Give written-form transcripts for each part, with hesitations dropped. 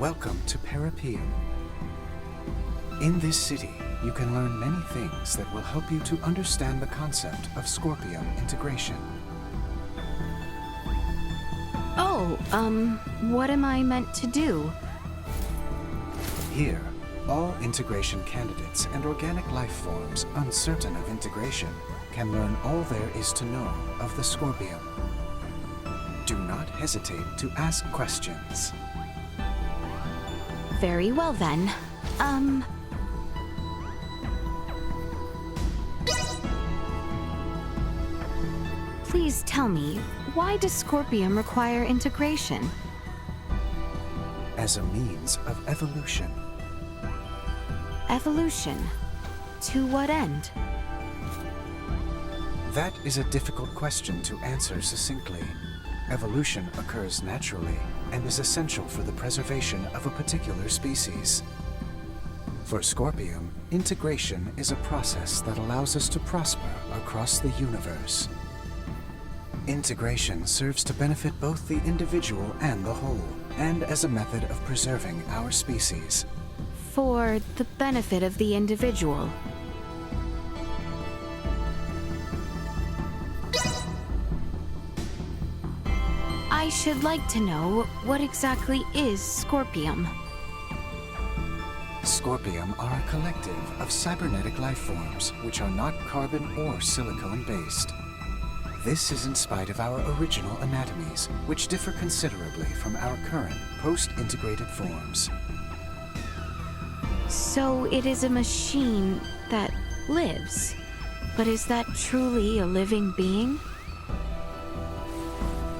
Welcome to Parapeum. In this city, you can learn many things that will help you to understand the concept of Scorpium integration. Oh, what am I meant to do? Here, all integration candidates and organic life forms uncertain of integration can learn all there is to know of the Scorpium. Do not hesitate to ask questions. Very well then. Please tell me, why does Scorpium require integration? As a means of evolution. Evolution? To what end? That is a difficult question to answer succinctly. Evolution occurs naturally and is essential for the preservation of a particular species. For Scorpium, integration is a process that allows us to prosper across the universe. Integration serves to benefit both the individual and the whole, and as a method of preserving our species. For the benefit of the individual. I should like to know, what exactly is Scorpium? Scorpium are a collective of cybernetic life forms which are not carbon or silicone-based. This is in spite of our original anatomies, which differ considerably from our current post-integrated forms. So it is a machine that lives. But is that truly a living being?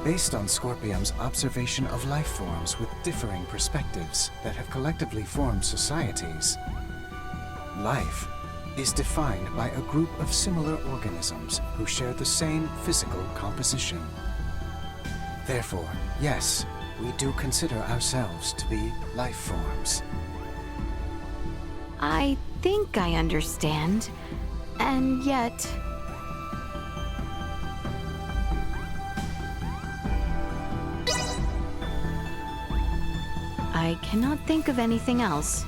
Based on Scorpium's observation of life forms with differing perspectives that have collectively formed societies, life is defined by a group of similar organisms who share the same physical composition. Therefore, yes, we do consider ourselves to be life forms. I think I understand, and yet... I cannot think of anything else.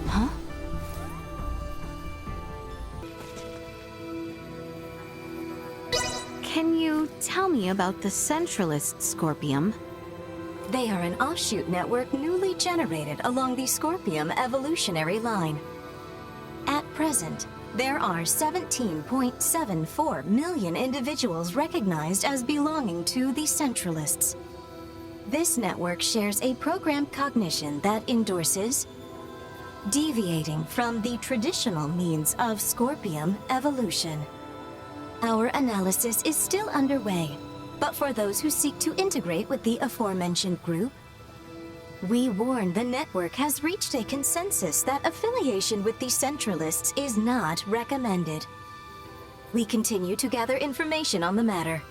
Huh? Can you tell me about the Centralist Scorpium? They are an offshoot network newly generated along the Scorpium evolutionary line. At present, there are 17.74 million individuals recognized as belonging to the Centralists. This network shares a programmed cognition that endorses deviating from the traditional means of Scorpium evolution. Our analysis is still underway, but for those who seek to integrate with the aforementioned group, we warn the network has reached a consensus that affiliation with the Centralists is not recommended. We continue to gather information on the matter.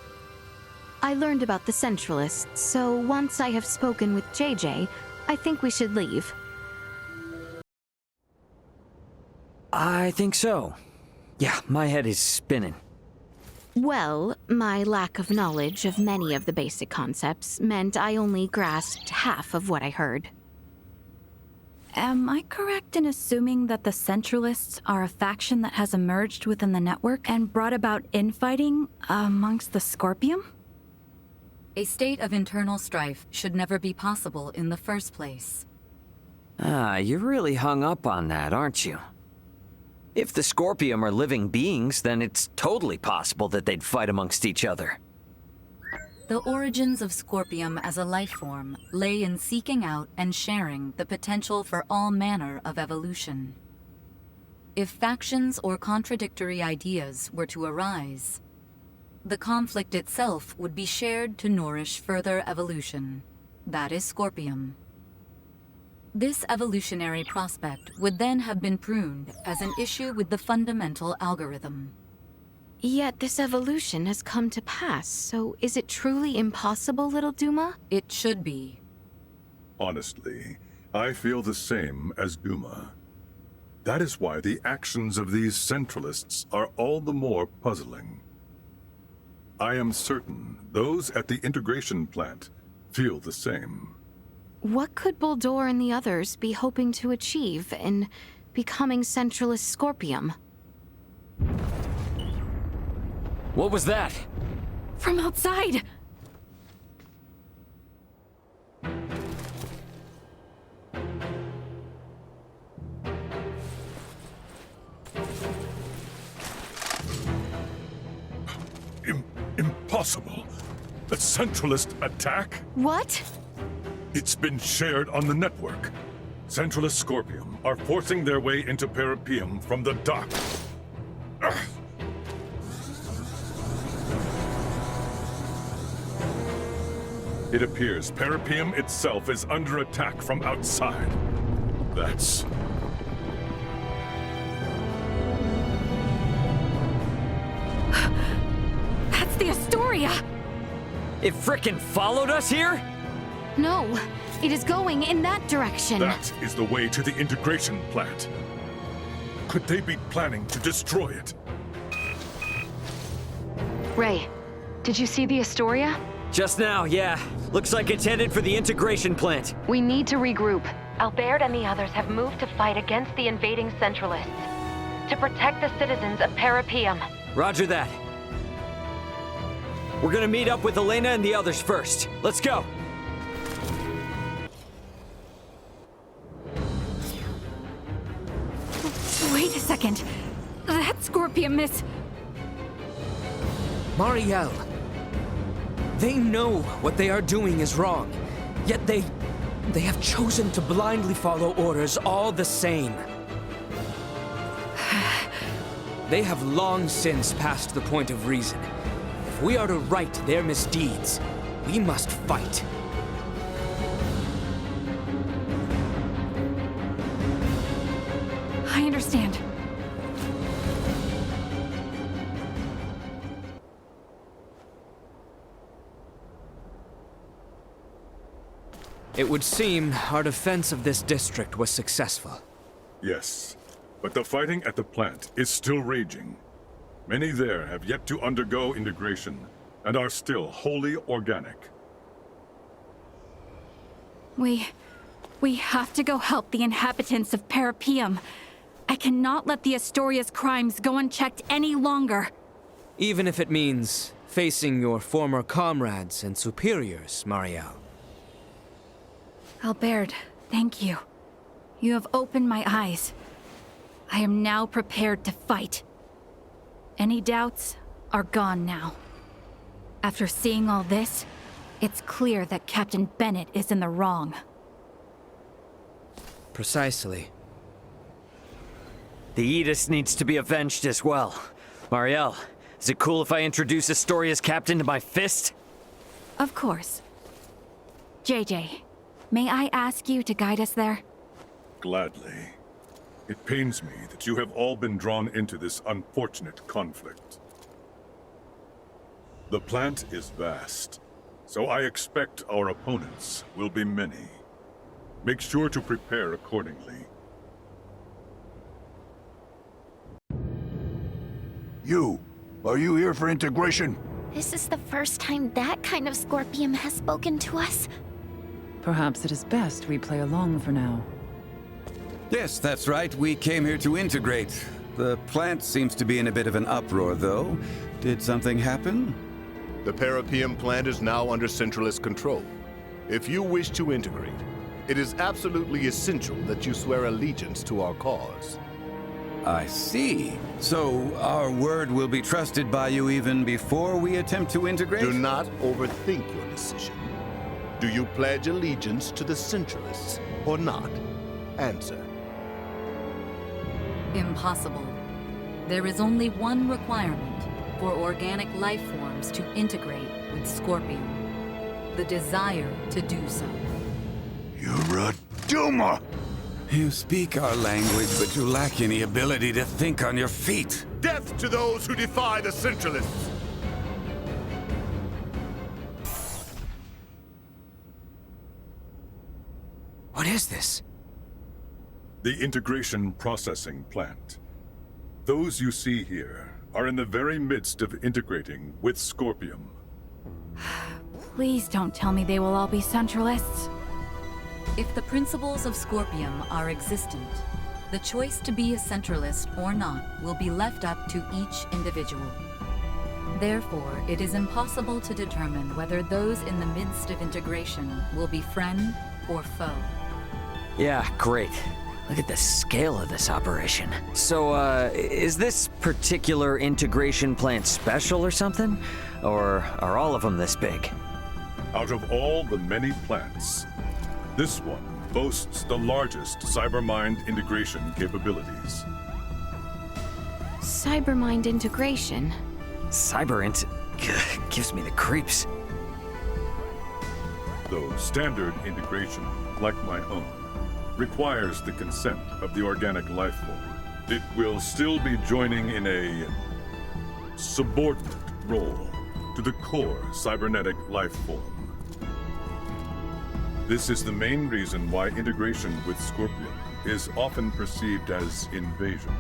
I learned about the Centralists, so once I have spoken with JJ, I think we should leave. I think so. Yeah, my head is spinning. Well, my lack of knowledge of many of the basic concepts meant I only grasped half of what I heard. Am I correct in assuming that the Centralists are a faction that has emerged within the network and brought about infighting amongst the Scorpium? A state of internal strife should never be possible in the first place. Ah, you're really hung up on that, aren't you? If the Scorpium are living beings, then it's totally possible that they'd fight amongst each other. The origins of Scorpium as a life form lay in seeking out and sharing the potential for all manner of evolution. If factions or contradictory ideas were to arise, the conflict itself would be shared to nourish further evolution. That is Scorpium. This evolutionary prospect would then have been pruned as an issue with the fundamental algorithm. Yet this evolution has come to pass, so is it truly impossible, little Duma? It should be. Honestly, I feel the same as Duma. That is why the actions of these Centralists are all the more puzzling. I am certain those at the integration plant feel the same. What could Boldor and the others be hoping to achieve in becoming Centralist Scorpium? What was that? From outside! Impossible! A Centralist attack? What? It's been shared on the network. Centralist Scorpium are forcing their way into Parapium from the dock. Ugh. It appears Parapium itself is under attack from outside. That's... That's the Astoria! It frickin' followed us here? No, it is going in that direction. That is the way to the integration plant. Could they be planning to destroy it? Ray, did you see the Astoria? Just now, yeah. Looks like it's headed for the integration plant. We need to regroup. Albert and the others have moved to fight against the invading Centralists. To protect the citizens of Parapium. Roger that. We're gonna meet up with Elena and the others first. Let's go. Wait a second. That Scorpium is... Marielle. They know what they are doing is wrong, yet they have chosen to blindly follow orders all the same. They have long since passed the point of reason. If we are to right their misdeeds, we must fight. I understand. It would seem our defense of this district was successful. Yes, but the fighting at the plant is still raging. Many there have yet to undergo integration and are still wholly organic. We have to go help the inhabitants of Parapium. I cannot let the Astoria's crimes go unchecked any longer. Even if it means facing your former comrades and superiors, Marielle. Albert, thank you. You have opened my eyes. I am now prepared to fight. Any doubts are gone now. After seeing all this, it's clear that Captain Bennett is in the wrong. Precisely. The Aegis needs to be avenged as well. Marielle, is it cool if I introduce Astoria's captain to my fist? Of course. JJ, may I ask you to guide us there? Gladly. It pains me that you have all been drawn into this unfortunate conflict. The plant is vast, so I expect our opponents will be many. Make sure to prepare accordingly. Are you here for integration? This is the first time that kind of Scorpium has spoken to us. Perhaps it is best we play along for now. Yes, that's right. We came here to integrate. The plant seems to be in a bit of an uproar, though. Did something happen? The Parapium plant is now under Centralist control. If you wish to integrate, it is absolutely essential that you swear allegiance to our cause. I see. So our word will be trusted by you even before we attempt to integrate? Do not overthink your decision. Do you pledge allegiance to the Centralists or not? Answer. Impossible. There is only one requirement for organic life forms to integrate with Scorpium. The desire to do so. You're a doomer! You speak our language, but you lack any ability to think on your feet. Death to those who defy the Centralists! What is this? The integration processing plant. Those you see here are in the very midst of integrating with Scorpium. Please don't tell me they will all be Centralists. If the principles of Scorpium are existent, the choice to be a Centralist or not will be left up to each individual. Therefore, it is impossible to determine whether those in the midst of integration will be friend or foe. Yeah, great. Look at the scale of this operation. So, is this particular integration plant special or something? Or are all of them this big? Out of all the many plants, this one boasts the largest cybermind integration capabilities. Cybermind integration? Gives me the creeps. Though standard integration, like my own, requires the consent of the organic life form, it will still be joining in a subordinate role to the core cybernetic life form. This is the main reason why integration with Scorpion is often perceived as invasion.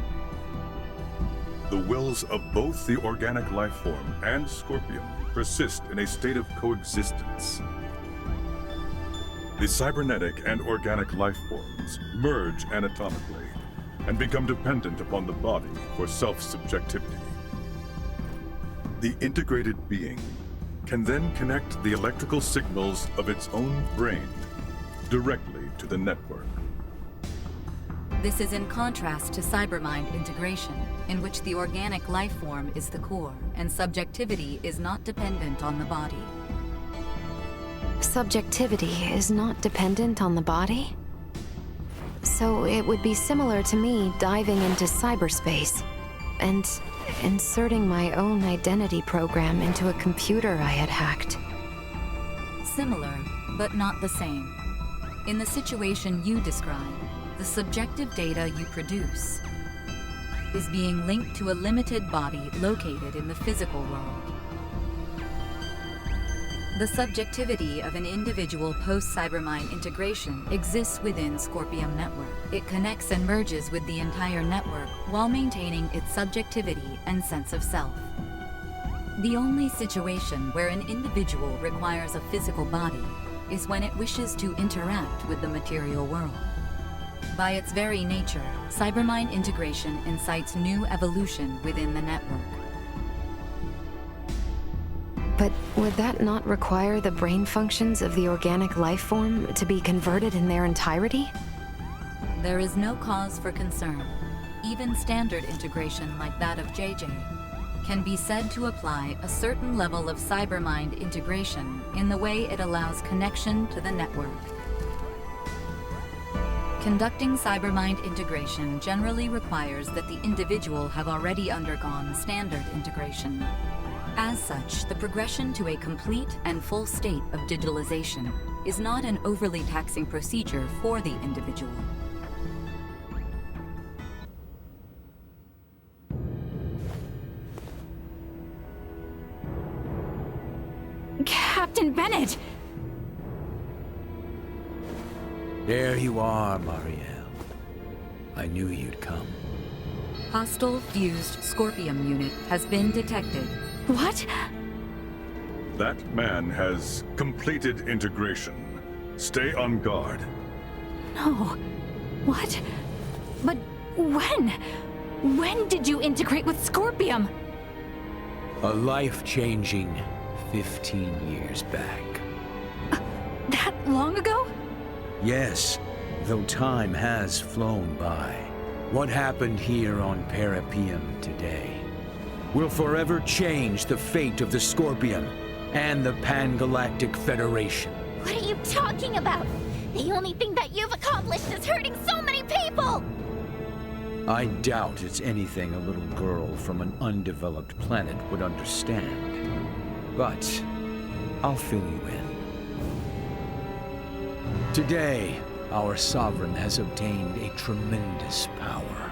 The wills of both the organic life form and Scorpion persist in a state of coexistence. The cybernetic and organic life forms merge anatomically and become dependent upon the body for self-subjectivity. The integrated being can then connect the electrical signals of its own brain directly to the network. This is in contrast to cybermind integration, in which the organic life form is the core and subjectivity is not dependent on the body. Subjectivity is not dependent on the body? So it would be similar to me diving into cyberspace and inserting my own identity program into a computer I had hacked. Similar, but not the same. In the situation you describe, the subjective data you produce is being linked to a limited body located in the physical world. The subjectivity of an individual post-cybermind integration exists within Scorpium Network. It connects and merges with the entire network while maintaining its subjectivity and sense of self. The only situation where an individual requires a physical body is when it wishes to interact with the material world. By its very nature, cybermind integration incites new evolution within the network. But would that not require the brain functions of the organic life form to be converted in their entirety? There is no cause for concern. Even standard integration like that of JJ can be said to apply a certain level of cybermind integration in the way it allows connection to the network. Conducting cybermind integration generally requires that the individual have already undergone standard integration. As such, the progression to a complete and full state of digitalization is not an overly taxing procedure for the individual. Captain Bennett! There you are, Marielle. I knew you'd come. Hostile fused Scorpium unit has been detected. What? That man has completed integration. Stay on guard. No. What? But when? When did you integrate with Scorpium? A life-changing 15 years back. That long ago? Yes, though time has flown by. What happened here on Parapium today will forever change the fate of the Scorpion and the Pan-Galactic Federation. What are you talking about? The only thing that you've accomplished is hurting so many people! I doubt it's anything a little girl from an undeveloped planet would understand. But I'll fill you in. Today, our Sovereign has obtained a tremendous power.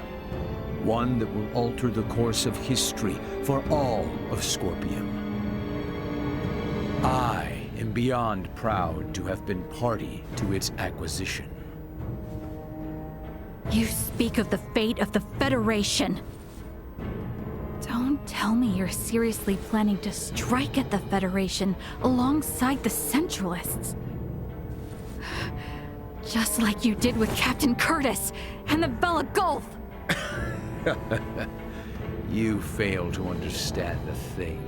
One that will alter the course of history for all of Scorpium. I am beyond proud to have been party to its acquisition. You speak of the fate of the Federation. Don't Tell me you're seriously planning to strike at the Federation alongside the Centralists. Just like you did with Captain Curtis and the Bella Gulf! You fail to understand a thing.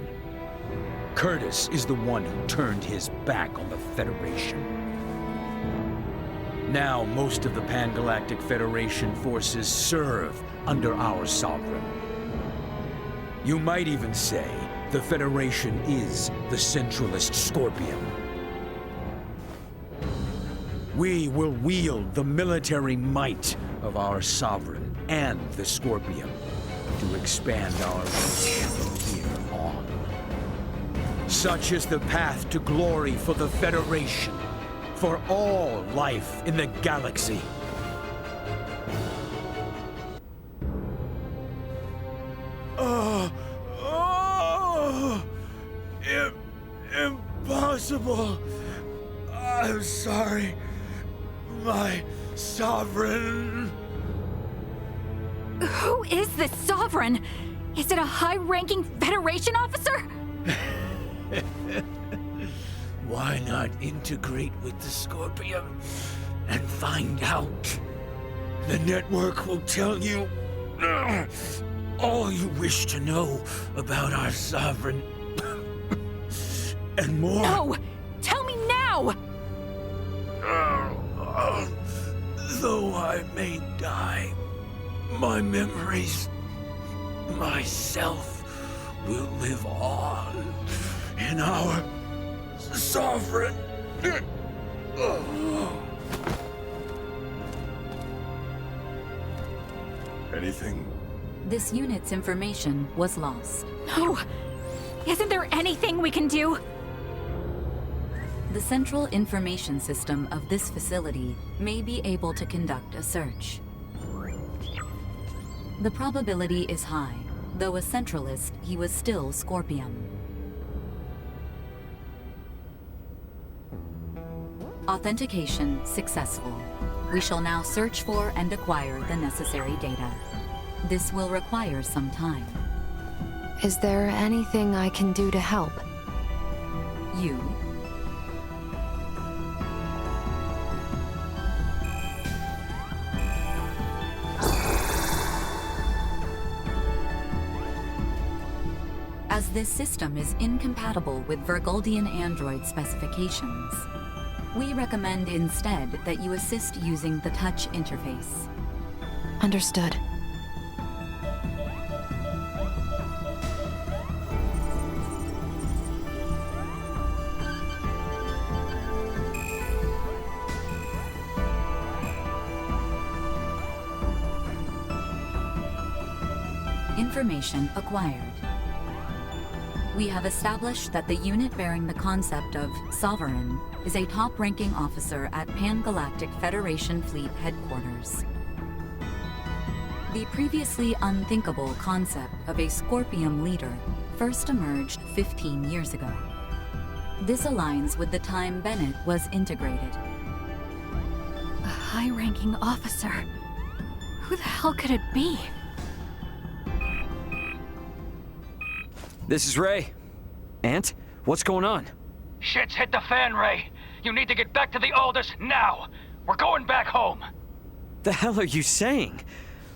Curtis is the one who turned his back on the Federation. Now, most of the Pan-Galactic Federation forces serve under our Sovereign. You might even say the Federation is the Centralist Scorpion. We will wield the military might of our Sovereign and the Scorpion to expand our reach from here on. Such is the path to glory for the Federation, for all life in the galaxy. Impossible. I'm sorry, my Sovereign. Who is this Sovereign? Is it a high-ranking Federation officer? Why not integrate with the Scorpion and find out? The network will tell you all you wish to know about our Sovereign. And more. No! Tell me now! Though I may die, my memories, myself, will live on in our Sovereign. Anything? This unit's information was lost. No! Isn't there anything we can do? The central information system of this facility may be able to conduct a search. The probability is high. Though a centralist, he was still Scorpion. Authentication successful. We shall now search for and acquire the necessary data. This will require some time. Is there anything I can do to help? You? As this system is incompatible with Virgoldian android specifications, we recommend instead that you assist using the touch interface. Understood. Information acquired. We have established that the unit bearing the concept of Sovereign is a top-ranking officer at Pan-Galactic Federation Fleet Headquarters. The previously unthinkable concept of a Scorpium leader first emerged 15 years ago. This aligns with the time Bennett was integrated. A high-ranking officer? Who the hell could it be? This is Ray. Ant, what's going on? Shit's hit the fan, Ray. You need to get back to the Aldous now. We're going back home. The hell are you saying?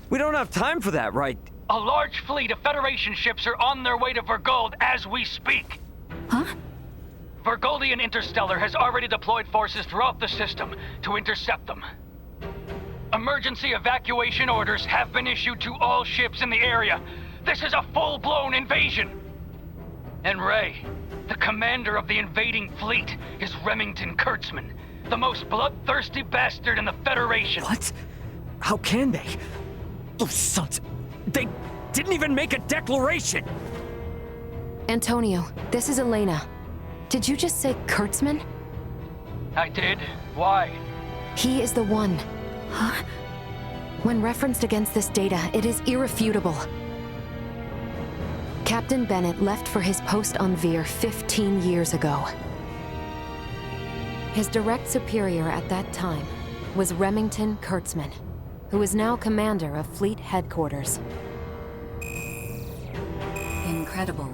We don't have time for that, right? A large fleet of Federation ships are on their way to Virgold as we speak. Huh? Virgoldian Interstellar has already deployed forces throughout the system to intercept them. Emergency evacuation orders have been issued to all ships in the area. This is a full-blown invasion. And Ray, the commander of the invading fleet, is Remington Kurtzman, the most bloodthirsty bastard in the Federation. What? How can they? Those sons... They didn't even make a declaration! Antonio, this is Elena. Did you just say Kurtzman? I did. Why? He is the one. Huh? When referenced against this data, it is irrefutable. Captain Bennett left for his post on Veer 15 years ago. His direct superior at that time was Remington Kurtzman, who is now commander of Fleet Headquarters. In incredible.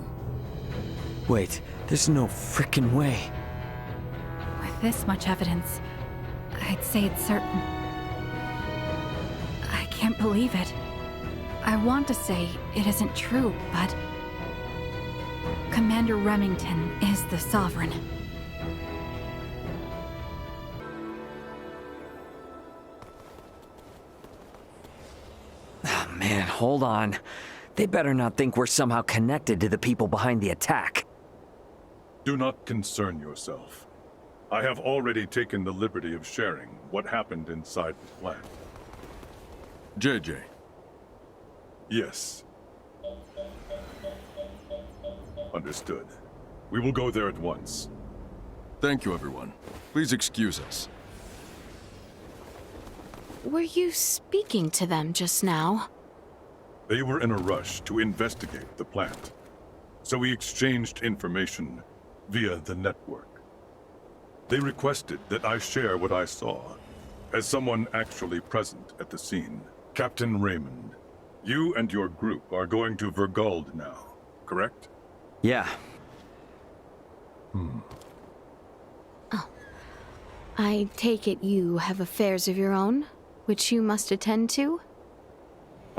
Wait, there's no frickin' way. With this much evidence, I'd say it's certain. I can't believe it. I want to say it isn't true, but Commander Remington is the Sovereign. Oh, man, hold on. They better not think we're somehow connected to the people behind the attack. Do not concern yourself. I have already taken the liberty of sharing what happened inside the plant. JJ. Yes. Understood. We will go there at once. Thank you, everyone. Please excuse us. Were you speaking to them just now? They were in a rush to investigate the plant, so we exchanged information via the network. They requested that I share what I saw, as someone actually present at the scene. Captain Raymond, you and your group are going to Vergold now, correct? Yeah. Oh. I take it you have affairs of your own, which you must attend to?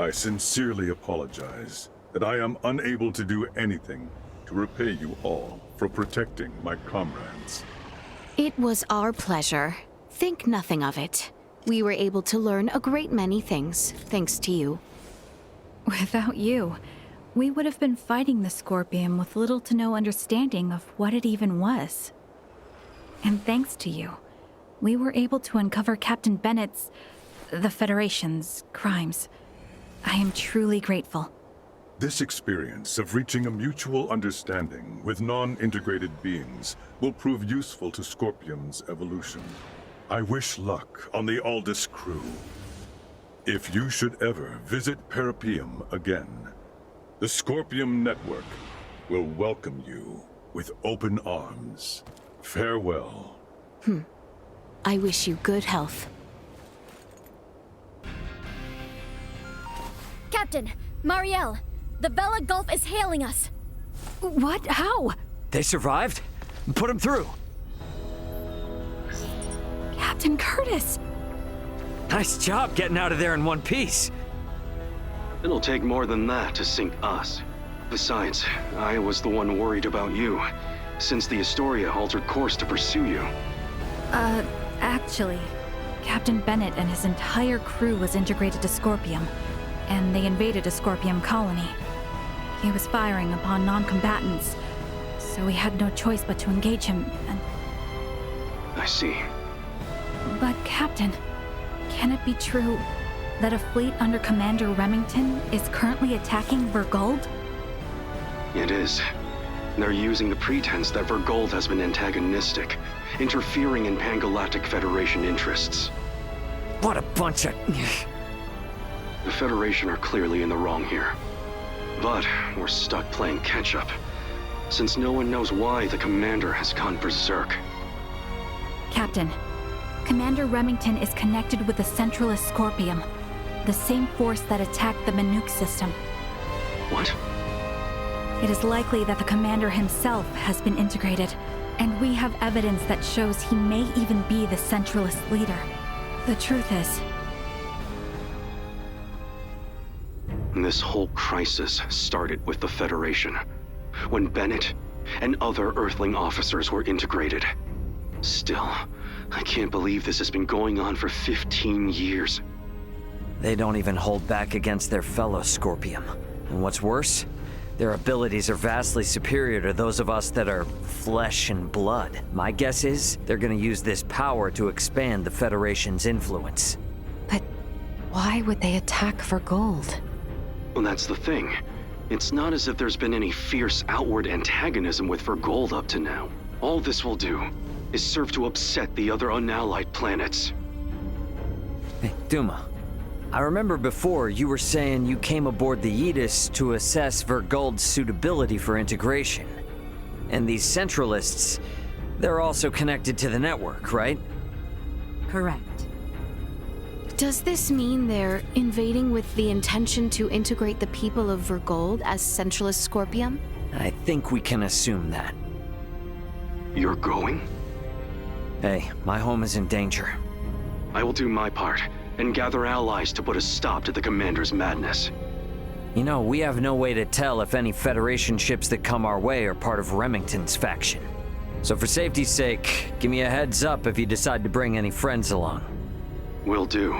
I sincerely apologize that I am unable to do anything to repay you all for protecting my comrades. It was our pleasure. Think nothing of it. We were able to learn a great many things, thanks to you. Without you, we would have been fighting the Scorpion with little to no understanding of what it even was. And thanks to you, we were able to uncover Captain Bennett's, the Federation's, crimes. I am truly grateful. This experience of reaching a mutual understanding with non-integrated beings will prove useful to Scorpium's evolution. I wish luck on the Aldous crew. If you should ever visit Parapium again, the Scorpium Network will welcome you with open arms. Farewell. I wish you good health. Captain, Marielle, the Vela Gulf is hailing us. What? How? They survived? Put them through. Captain Curtis! Nice job getting out of there in one piece. It'll take more than that to sink us. Besides, I was the one worried about you, since the Astoria altered course to pursue you. Actually, Captain Bennett and his entire crew was integrated to Scorpium, and they invaded a Scorpium colony. He was firing upon non-combatants, so we had no choice but to engage him, and... I see. But, Captain, can it be true that a fleet under Commander Remington is currently attacking Vergold? It is. They're using the pretense that Vergold has been antagonistic, interfering in Pan-Galactic Federation interests. What a bunch of... The Federation are clearly in the wrong here. But we're stuck playing catch-up, since no one knows why the Commander has gone berserk. Captain, Commander Remington is connected with the Centralist Scorpium, the same force that attacked the Manuk system. What? It is likely that the Commander himself has been integrated, and we have evidence that shows he may even be the Centralist leader. The truth is... This whole crisis started with the Federation, when Bennett and other Earthling officers were integrated. Still, I can't believe this has been going on for 15 years. They don't even hold back against their fellow Scorpium. And what's worse, their abilities are vastly superior to those of us that are flesh and blood. My guess is they're gonna use this power to expand the Federation's influence. But why would they attack Vergold? Well, that's the thing. It's not as if there's been any fierce outward antagonism with Vergold up to now. All this will do is serve to upset the other unallied planets. Hey, Duma. I remember before you were saying you came aboard the Aegis to assess Vergold's suitability for integration. And these Centralists, they're also connected to the network, right? Correct. Does this mean they're invading with the intention to integrate the people of Vergold as Centralist Scorpium? I think we can assume that. You're going? Hey, my home is in danger. I will do my part and gather allies to put a stop to the Commander's madness. You know, we have no way to tell if any Federation ships that come our way are part of Remington's faction. So for safety's sake, give me a heads up if you decide to bring any friends along. Will do.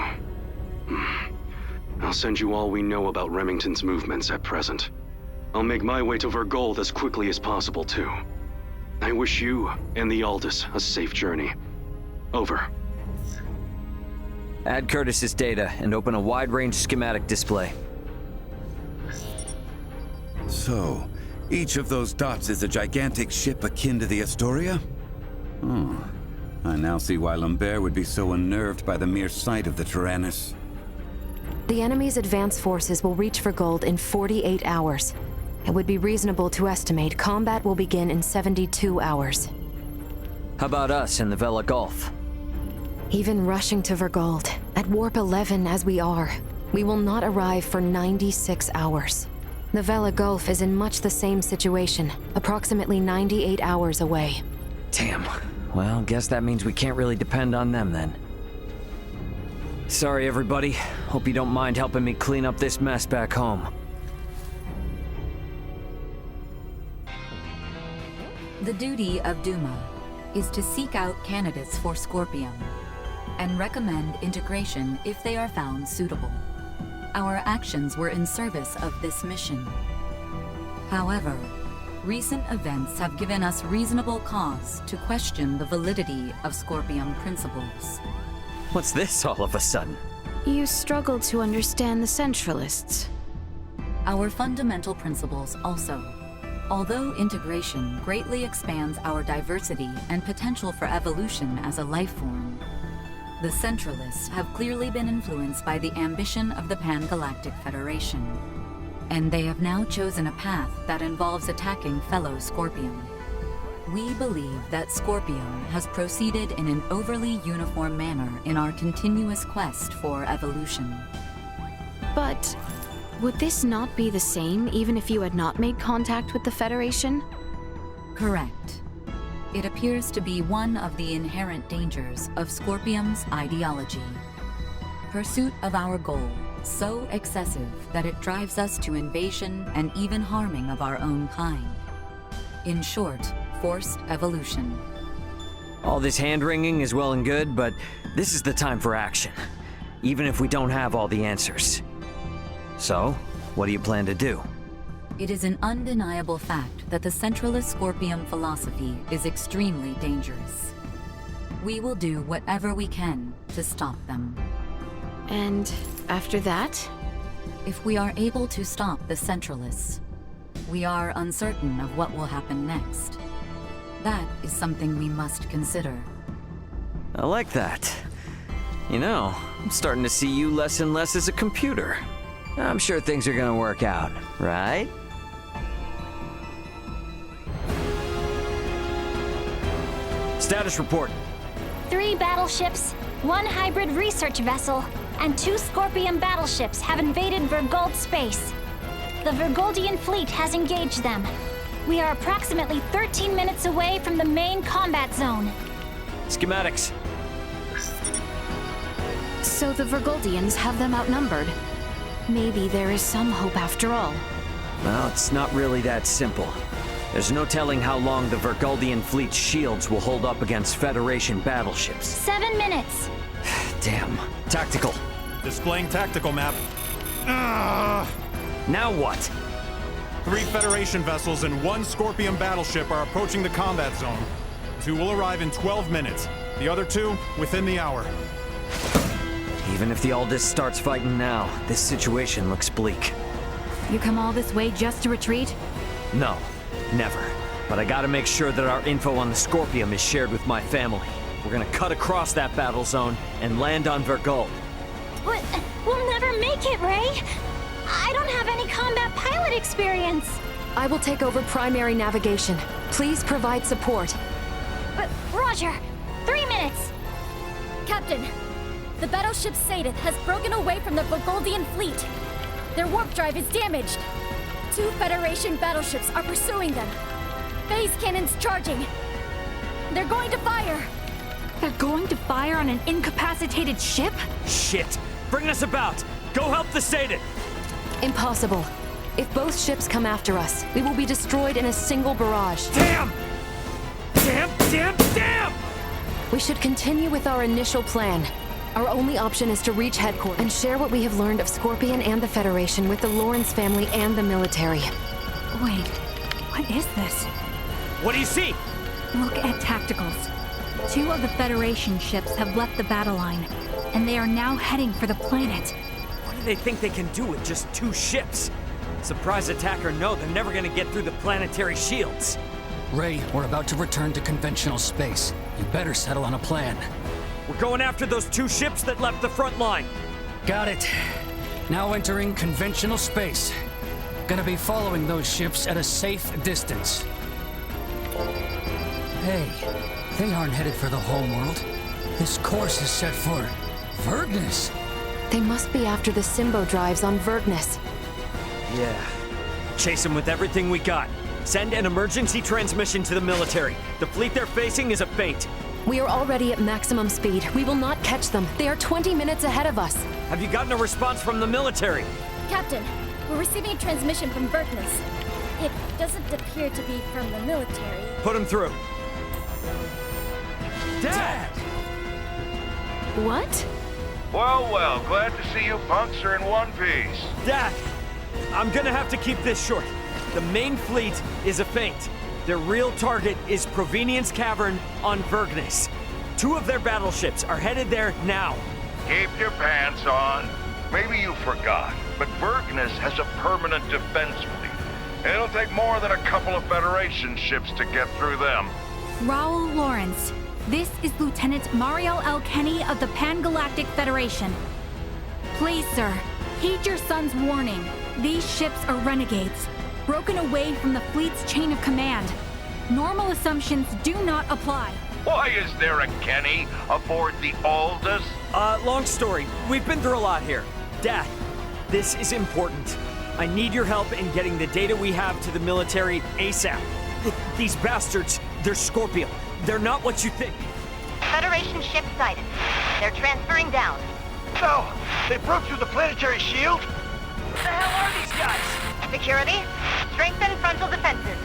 I'll send you all we know about Remington's movements at present. I'll make my way to Vergold as quickly as possible, too. I wish you and the Aldous a safe journey. Over. Add Curtis's data and open a wide-range schematic display. So, each of those dots is a gigantic ship akin to the Astoria? Oh, I now see why Lambert would be so unnerved by the mere sight of the Tyrannus. The enemy's advance forces will reach Vergold in 48 hours. It would be reasonable to estimate combat will begin in 72 hours. How about us in the Vela Gulf? Even rushing to Vergold, at Warp 11 as we are, we will not arrive for 96 hours. The Vela Gulf is in much the same situation, approximately 98 hours away. Damn. Well, guess that means we can't really depend on them then. Sorry, everybody. Hope you don't mind helping me clean up this mess back home. The duty of Duma is to seek out candidates for Scorpium and recommend integration if they are found suitable. Our actions were in service of this mission. However, recent events have given us reasonable cause to question the validity of Scorpium principles. What's this all of a sudden? You struggle to understand the Centralists. Our fundamental principles also. Although integration greatly expands our diversity and potential for evolution as a life form, the Centralists have clearly been influenced by the ambition of the Pan-Galactic Federation, and they have now chosen a path that involves attacking fellow Scorpium. We believe that Scorpium has proceeded in an overly uniform manner in our continuous quest for evolution. But would this not be the same even if you had not made contact with the Federation? Correct. It appears to be one of the inherent dangers of Scorpium's ideology. Pursuit of our goal, so excessive that it drives us to invasion and even harming of our own kind. In short, forced evolution. All this hand-wringing is well and good, but this is the time for action. Even if we don't have all the answers. So, what do you plan to do? It is an undeniable fact that the Centralist Scorpium philosophy is extremely dangerous. We will do whatever we can to stop them. And after that? If we are able to stop the Centralists, we are uncertain of what will happen next. That is something we must consider. I like that. You know, I'm starting to see you less and less as a computer. I'm sure things are gonna work out, right? Status report. 3 battleships, 1 hybrid research vessel, and 2 Scorpion battleships have invaded Vergold space. The Vergoldian fleet has engaged them. We are approximately 13 minutes away from the main combat zone. Schematics. So the Vergoldians have them outnumbered. Maybe there is some hope after all. Well, it's not really that simple. There's no telling how long the Vergoldian fleet's shields will hold up against Federation battleships. 7 minutes. Damn. Tactical. Displaying tactical map. Now what? 3 Federation vessels and 1 Scorpion battleship are approaching the combat zone. 2 will arrive in 12 minutes. The other 2 within the hour. Even if the Aldous starts fighting now, this situation looks bleak. You come all this way just to retreat? No, never. But I gotta make sure that our info on the Scorpium is shared with my family. We're gonna cut across that battle zone and land on Vergold. But we'll never make it, Ray. I don't have any combat pilot experience. I will take over primary navigation. Please provide support. But Roger, 3 minutes. Captain, The battleship Sadith has broken away from the Burgoldian fleet. Their warp drive is damaged. 2 Federation battleships are pursuing them. Phase cannons charging. They're going to fire. They're going to fire on an incapacitated ship? Shit! Bring us about! Go help the Sadith! Impossible. If both ships come after us, we will be destroyed in a single barrage. Damn! Damn, damn, damn! We should continue with our initial plan. Our only option is to reach headquarters and share what we have learned of Scorpion and the Federation with the Lawrence family and the military. Wait, what is this? What do you see? Look at tacticals. 2 of the Federation ships have left the battle line, and they are now heading for the planet. What do they think they can do with just 2 ships? Surprise attack or no, they're never gonna get through the planetary shields. Ray, we're about to return to conventional space. You better settle on a plan. We're going after those 2 ships that left the front line. Got it. Now entering conventional space. Gonna be following those ships at a safe distance. Hey, they aren't headed for the homeworld. This course is set for Vergnus. They must be after the Symbo drives on Vergnus. Yeah. Chase them with everything we got. Send an emergency transmission to the military. The fleet they're facing is a feint. We are already at maximum speed. We will not catch them. They are 20 minutes ahead of us. Have you gotten a response from the military? Captain, we're receiving a transmission from Vergnus. It doesn't appear to be from the military. Put him through. Dad! What? Well, well, glad to see you punks are in one piece. Dad! I'm gonna have to keep this short. The main fleet is a feint. Their real target is Provenience Cavern on Vergnus. 2 of their battleships are headed there now. Keep your pants on. Maybe you forgot, but Vergnus has a permanent defense fleet. It'll take more than a couple of Federation ships to get through them. Raoul Lawrence, this is Lieutenant Mariel L. Kenny of the Pan-Galactic Federation. Please, sir, heed your son's warning. These ships are renegades, broken away from the fleet's chain of command. Normal assumptions do not apply. Why is there a Kenny aboard the Aldous? Long story. We've been through a lot here. Dad, this is important. I need your help in getting the data we have to the military ASAP. These bastards, they're Scorpion. They're not what you think. Federation ship sighted. They're transferring down. So, they broke through the planetary shield? What the hell are these guys? Security, strengthen frontal defenses.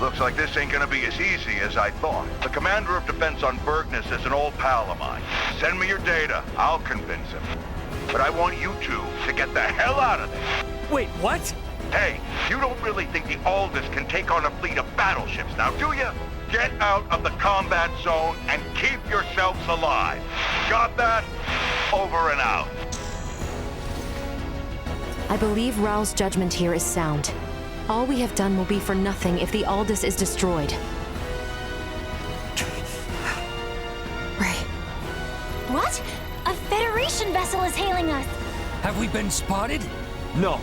Looks like this ain't gonna be as easy as I thought. The commander of defense on Vergnus is an old pal of mine. Send me your data. I'll convince him. But I want you two to get the hell out of there. Wait, what? Hey, you don't really think the Aldous can take on a fleet of battleships now, do you? Get out of the combat zone and keep yourselves alive. Got that? Over and out. I believe Raoul's judgment here is sound. All we have done will be for nothing if the Aldous is destroyed. Ray. What? A Federation vessel is hailing us! Have we been spotted? No.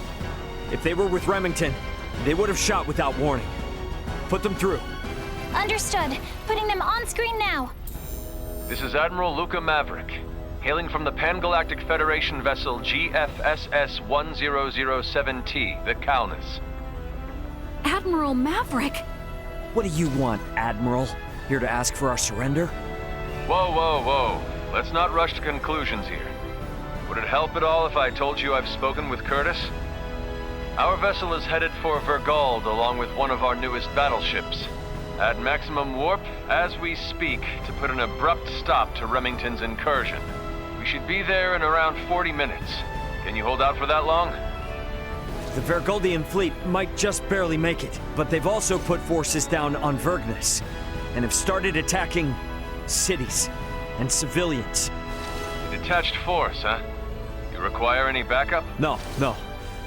If they were with Remington, they would have shot without warning. Put them through. Understood. Putting them on screen now. This is Admiral Luca Maverick, hailing from the Pan-Galactic Federation vessel GFSS-1007T, the Calnus. Admiral Maverick! What do you want, Admiral? Here to ask for our surrender? Whoa, whoa, whoa. Let's not rush to conclusions here. Would it help at all if I told you I've spoken with Curtis? Our vessel is headed for Vergold along with one of our newest battleships. At maximum warp, as we speak, to put an abrupt stop to Remington's incursion. We should be there in around 40 minutes. Can you hold out for that long? The Vergoldian fleet might just barely make it, but they've also put forces down on Vergnus, and have started attacking cities and civilians. A detached force, huh? You require any backup? No.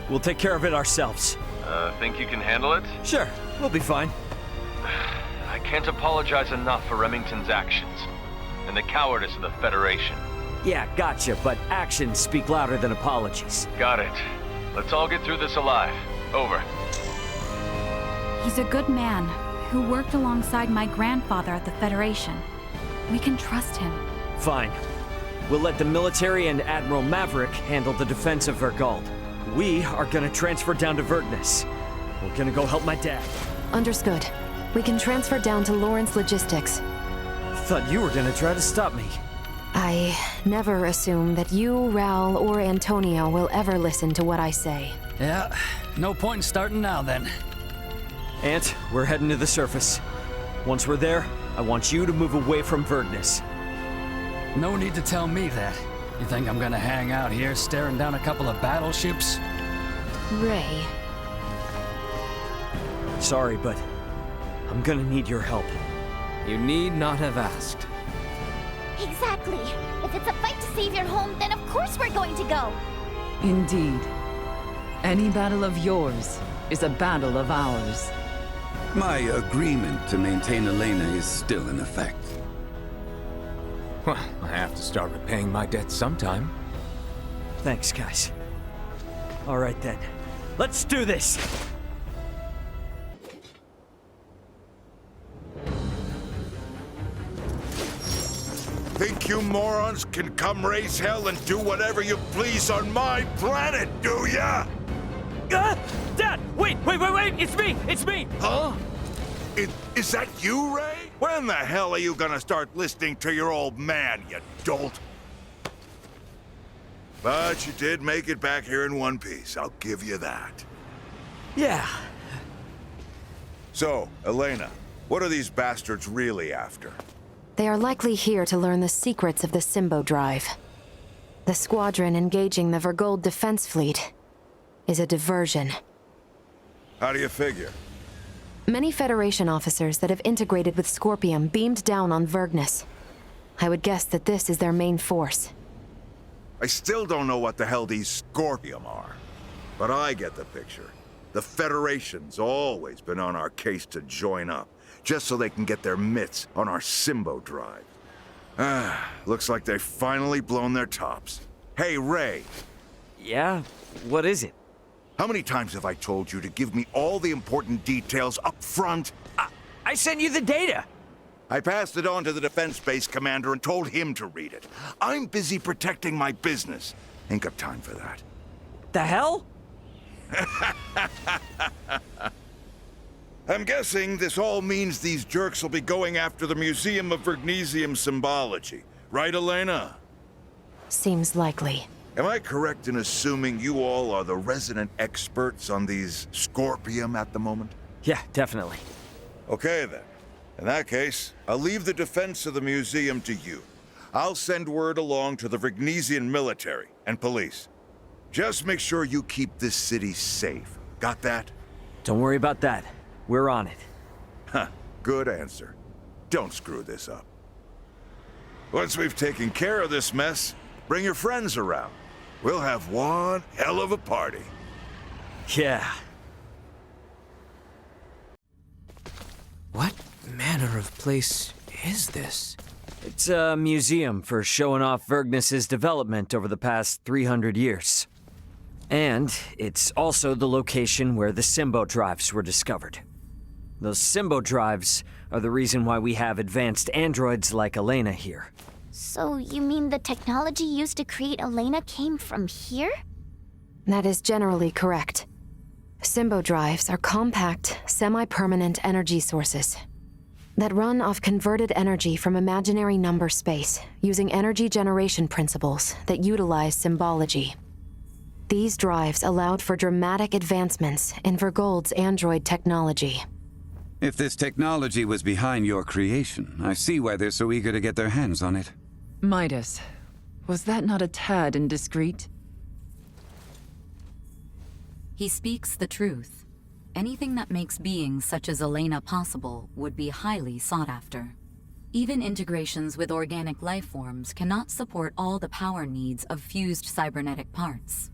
We'll take care of it ourselves. Think you can handle it? Sure, we'll be fine. I can't apologize enough for Remington's actions, and the cowardice of the Federation. Yeah, gotcha, but actions speak louder than apologies. Got it. Let's all get through this alive. Over. He's a good man who worked alongside my grandfather at the Federation. We can trust him. Fine. We'll let the military and Admiral Maverick handle the defense of Vergold. We are gonna transfer down to Vergnus. We're gonna go help my dad. Understood. We can transfer down to Lawrence Logistics. Thought you were gonna try to stop me. I never assume that you, Raul, or Antonio will ever listen to what I say. Yeah, no point in starting now then. Ant, we're heading to the surface. Once we're there, I want you to move away from Vergnus. No need to tell me that. You think I'm gonna hang out here staring down a couple of battleships? Ray. Sorry, but I'm gonna need your help. You need not have asked. Exactly. If it's a fight to save your home, then of course we're going to go. Indeed. Any battle of yours is a battle of ours. My agreement to maintain Elena is still in effect. Well, I have to start repaying my debts sometime. Thanks, guys. All right then. Let's do this! Think you morons can come raise hell and do whatever you please on my planet, do ya? Dad! Wait! It's me! Huh? Is that you, Ray? When the hell are you gonna start listening to your old man, you dolt? But you did make it back here in one piece, I'll give you that. Yeah. So, Elena, what are these bastards really after? They are likely here to learn the secrets of the Symbo Drive. The squadron engaging the Vergold defense fleet is a diversion. How do you figure? Many Federation officers that have integrated with Scorpium beamed down on Vergnus. I would guess that this is their main force. I still don't know what the hell these Scorpium are. But I get the picture. The Federation's always been on our case to join up, just so they can get their mitts on our Symbo Drive. Looks like they've finally blown their tops. Hey, Ray. Yeah? What is it? How many times have I told you to give me all the important details up front? I sent you the data! I passed it on to the defense base commander and told him to read it. I'm busy protecting my business. Ain't got time for that. The hell? I'm guessing this all means these jerks will be going after the Museum of Vergnesium Symbology. Right, Elena? Seems likely. Am I correct in assuming you all are the resident experts on these Scorpium at the moment? Yeah, definitely. Okay, then. In that case, I'll leave the defense of the museum to you. I'll send word along to the Vergnesian military and police. Just make sure you keep this city safe. Got that? Don't worry about that. We're on it. Huh, good answer. Don't screw this up. Once we've taken care of this mess, bring your friends around. We'll have one hell of a party. Yeah. What manner of place is this? It's a museum for showing off Vergnus's development over the past 300 years. And it's also the location where the Symbo drives were discovered. Those Symbo drives are the reason why we have advanced androids like Elena here. So you mean the technology used to create Elena came from here? That is generally correct. Symbo drives are compact, semi-permanent energy sources that run off converted energy from imaginary number space using energy generation principles that utilize symbology. These drives allowed for dramatic advancements in Vergold's android technology. If this technology was behind your creation, I see why they're so eager to get their hands on it. Midas, was that not a tad indiscreet? He speaks the truth. Anything that makes beings such as Elena possible would be highly sought after. Even integrations with organic life forms cannot support all the power needs of fused cybernetic parts.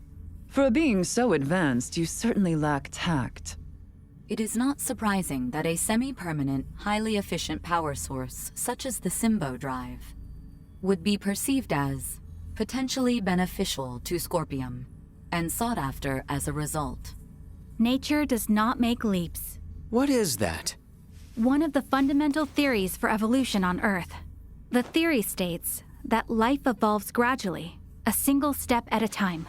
For a being so advanced, you certainly lack tact. It is not surprising that a semi-permanent, highly efficient power source, such as the Symbo Drive, would be perceived as potentially beneficial to Scorpium, and sought after as a result. Nature does not make leaps. What is that? One of the fundamental theories for evolution on Earth. The theory states that life evolves gradually, a single step at a time.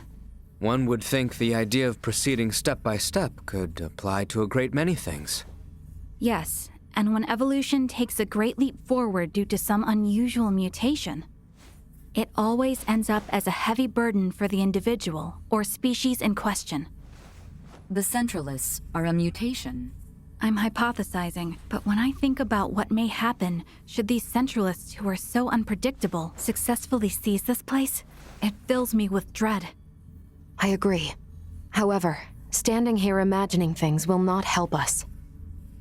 One would think the idea of proceeding step by step could apply to a great many things. Yes, and when evolution takes a great leap forward due to some unusual mutation, it always ends up as a heavy burden for the individual or species in question. The Centralists are a mutation. I'm hypothesizing, but when I think about what may happen should these Centralists who are so unpredictable successfully seize this place, it fills me with dread. I agree. However, standing here imagining things will not help us.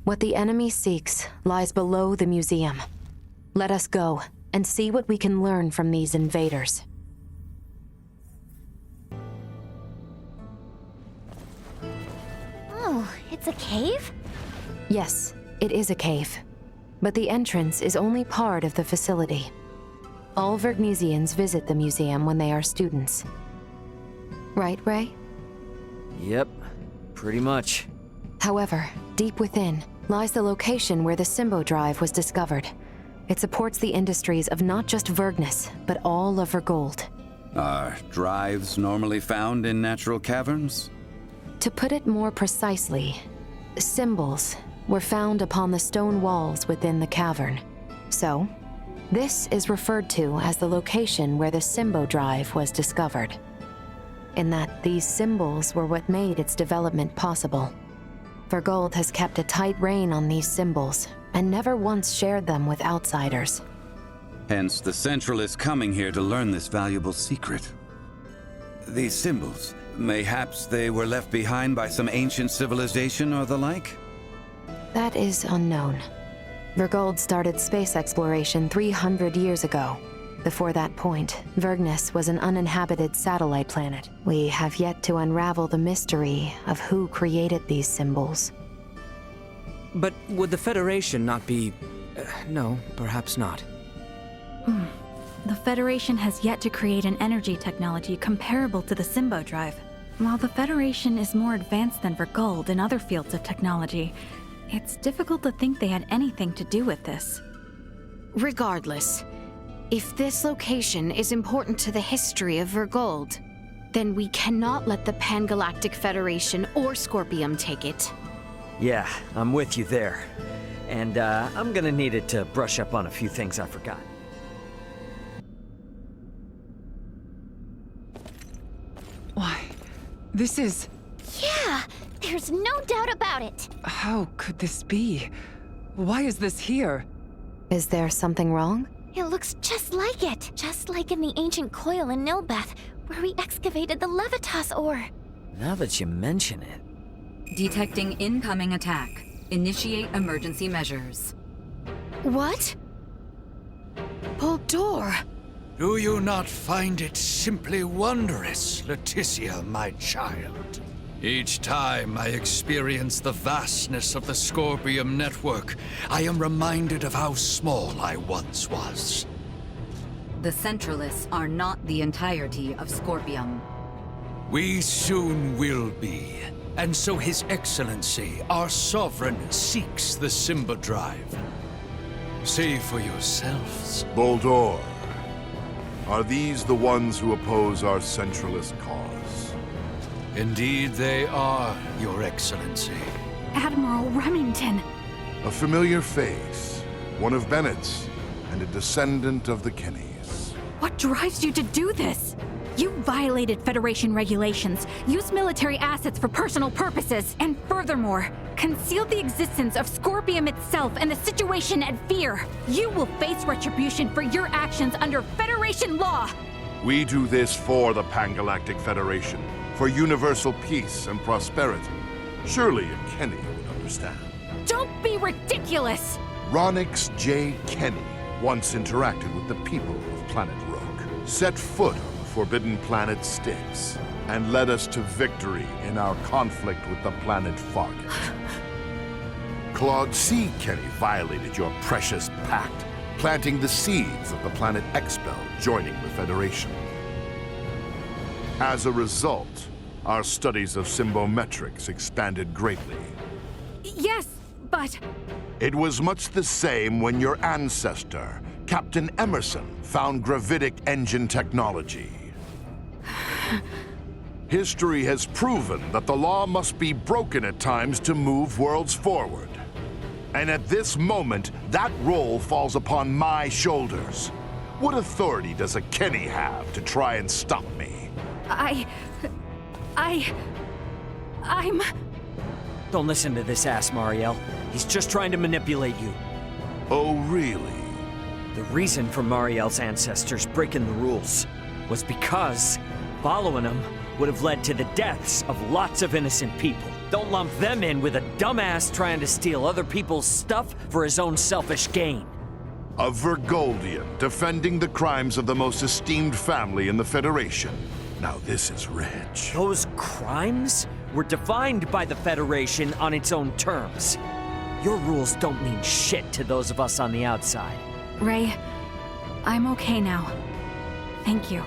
What the enemy seeks lies below the museum. Let us go and see what we can learn from these invaders. Oh, it's a cave? Yes, it is a cave. But the entrance is only part of the facility. All Vergnesians visit the museum when they are students. Right, Ray? Yep, pretty much. However, deep within lies the location where the Symbo Drive was discovered. It supports the industries of not just Vergnus, but all of Vergold. Are drives normally found in natural caverns? To put it more precisely, symbols were found upon the stone walls within the cavern. So, this is referred to as the location where the Symbo Drive was discovered. In that these symbols were what made its development possible. Vergold has kept a tight rein on these symbols, and never once shared them with outsiders. Hence the Centralists coming here to learn this valuable secret. These symbols, mayhaps they were left behind by some ancient civilization or the like? That is unknown. Vergold started space exploration 300 years ago. Before that point, Vergnus was an uninhabited satellite planet. We have yet to unravel the mystery of who created these symbols. But would the Federation not be... no, perhaps not. The Federation has yet to create an energy technology comparable to the Symbo Drive. While the Federation is more advanced than Vergold in other fields of technology, it's difficult to think they had anything to do with this. Regardless, if this location is important to the history of Vergold, then we cannot let the Pan-Galactic Federation or Scorpium take it. Yeah, I'm with you there. And I'm gonna need it to brush up on a few things I forgot. Why, this is... Yeah, there's no doubt about it. How could this be? Why is this here? Is there something wrong? It looks just like it. Just like in the ancient coil in Nilbeth, where we excavated the Levitas ore. Now that you mention it... Detecting incoming attack. Initiate emergency measures. What? Boldor! Do you not find it simply wondrous, Laeticia, my child? Each time I experience the vastness of the Scorpium network, I am reminded of how small I once was. The Centralists are not the entirety of Scorpium. We soon will be, and so His Excellency, our Sovereign, seeks the Symbo Drive. See for yourselves. Boldor, are these the ones who oppose our centralist cause? Indeed they are, Your Excellency. Admiral Remington! A familiar face, one of Bennett's, and a descendant of the Kennys. What drives you to do this? You violated Federation regulations, used military assets for personal purposes, and furthermore, concealed the existence of Scorpium itself and the situation at Fear. You will face retribution for your actions under Federation law! We do this for the Pan-Galactic Federation, for universal peace and prosperity. Surely a Kenny would understand. Don't be ridiculous! Ronix J. Kenny once interacted with the people of Planet Rook, set foot on the Forbidden Planet Styx, and led us to victory in our conflict with the planet Fargate. Claude C. Kenny violated your precious pact, planting the seeds of the planet Expel joining the Federation. As a result, our studies of symbometrics expanded greatly. Yes, but... It was much the same when your ancestor, Captain Emerson found gravitic engine technology. History has proven that the law must be broken at times to move worlds forward. And at this moment, that role falls upon my shoulders. What authority does a Kenny have to try and stop me? I'm... Don't listen to this ass, Mariel. He's just trying to manipulate you. Oh, really? The reason for Mariel's ancestors breaking the rules was because following them would have led to the deaths of lots of innocent people. Don't lump them in with a dumbass trying to steal other people's stuff for his own selfish gain. A Vergoldian defending the crimes of the most esteemed family in the Federation. Now this is rich. Those crimes were defined by the Federation on its own terms. Your rules don't mean shit to those of us on the outside. Ray, I'm okay now. Thank you.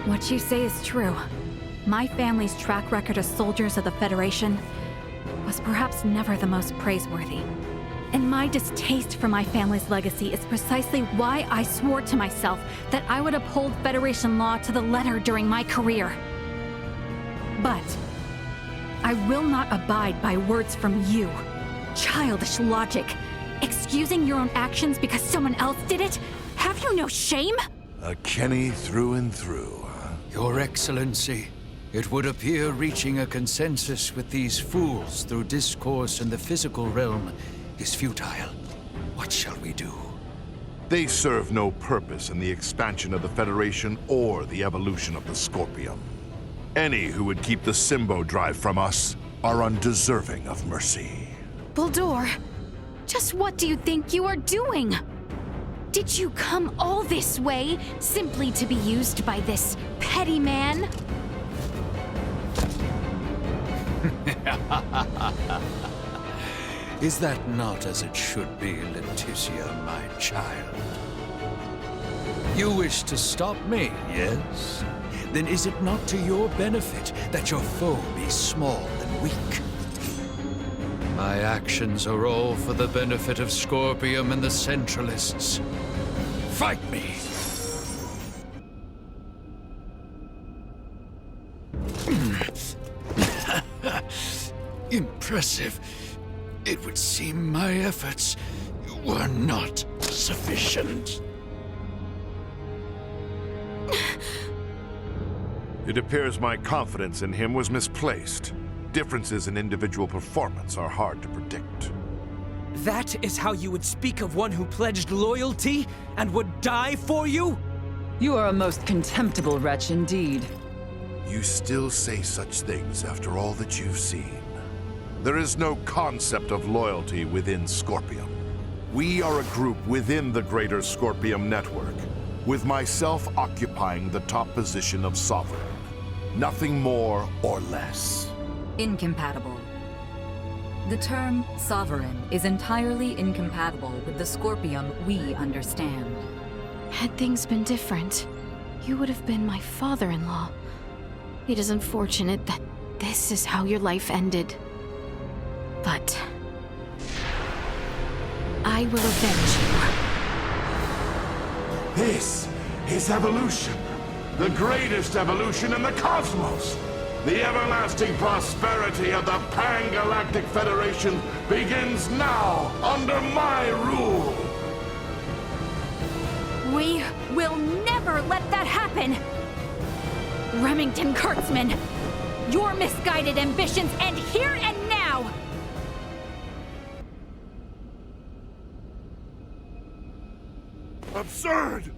What you say is true. My family's track record as soldiers of the Federation was perhaps never the most praiseworthy. And my distaste for my family's legacy is precisely why I swore to myself that I would uphold Federation law to the letter during my career. But I will not abide by words from you. Childish logic. Excusing your own actions because someone else did it? Have you no shame? A Kenny through and through, huh? Your Excellency, it would appear reaching a consensus with these fools through discourse in the physical realm is futile. What shall we do? They serve no purpose in the expansion of the Federation or the evolution of the Scorpium. Any who would keep the Symbo Drive from us are undeserving of mercy. Buldur, just what do you think you are doing? Did you come all this way simply to be used by this petty man? Is that not as it should be, Laeticia, my child? You wish to stop me, yes? Then is it not to your benefit that your foe be small and weak? My actions are all for the benefit of Scorpium and the Centralists. Fight me! Impressive. It would seem my efforts were not sufficient. It appears my confidence in him was misplaced. Differences in individual performance are hard to predict. That is how you would speak of one who pledged loyalty and would die for you? You are a most contemptible wretch indeed. You still say such things after all that you've seen. There is no concept of loyalty within Scorpium. We are a group within the greater Scorpium network, with myself occupying the top position of Sovereign. Nothing more or less. Incompatible. The term Sovereign is entirely incompatible with the Scorpium we understand. Had things been different, you would have been my father-in-law. It is unfortunate that this is how your life ended. But I will avenge you. This is evolution. The greatest evolution in the cosmos. The everlasting prosperity of the Pan-Galactic Federation begins now under my rule. We will never let that happen! Remington Kurtzman, your misguided ambitions end here and now! Absurd!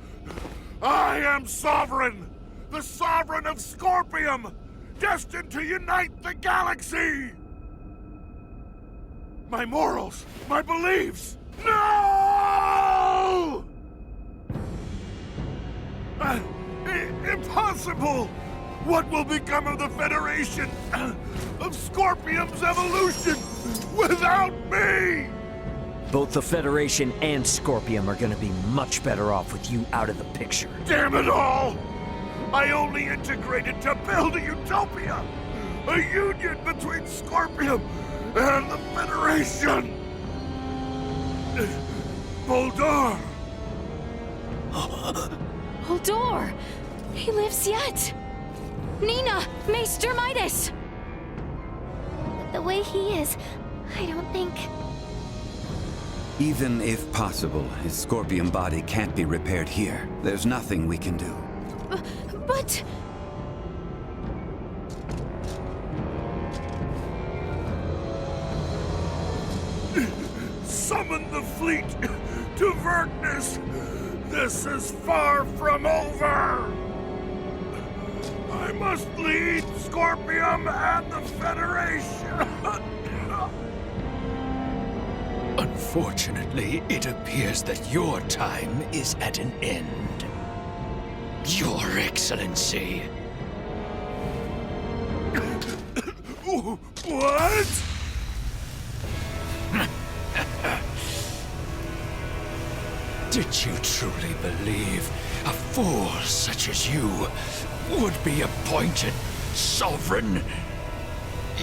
I am Sovereign! The Sovereign of Scorpium! Destined to unite the galaxy! My morals, my beliefs! No! Impossible! What will become of the Federation, of Scorpium's evolution, without me? Both the Federation and Scorpium are gonna be much better off with you out of the picture. Damn it all! I only integrated to build a utopia! A union between Scorpium and the Federation! Bulldor! Bulldor! He lives yet! Nina! Maester Midas! The way he is, I don't think... Even if possible, his scorpion body can't be repaired here. There's nothing we can do. But... Summon the fleet to Vergnus! This is far from over! I must lead Scorpium and the Federation! Unfortunately, it appears that your time is at an end. Your Excellency. What? Did you truly believe a fool such as you would be appointed sovereign?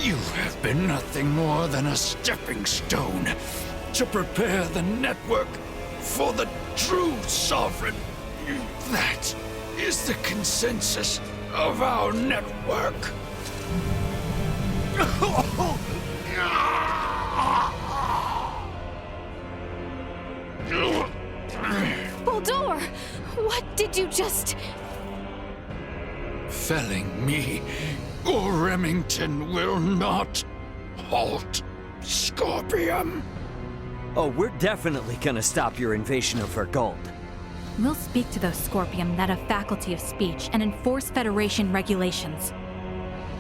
You have been nothing more than a stepping stone to prepare the network for the true sovereign. That is the consensus of our network. Bulldor! What did you just... Felling me or Remington will not halt Scorpium. Oh, we're definitely gonna stop your invasion of Vergold. We'll speak to those Scorpium that have faculty of speech and enforce Federation regulations.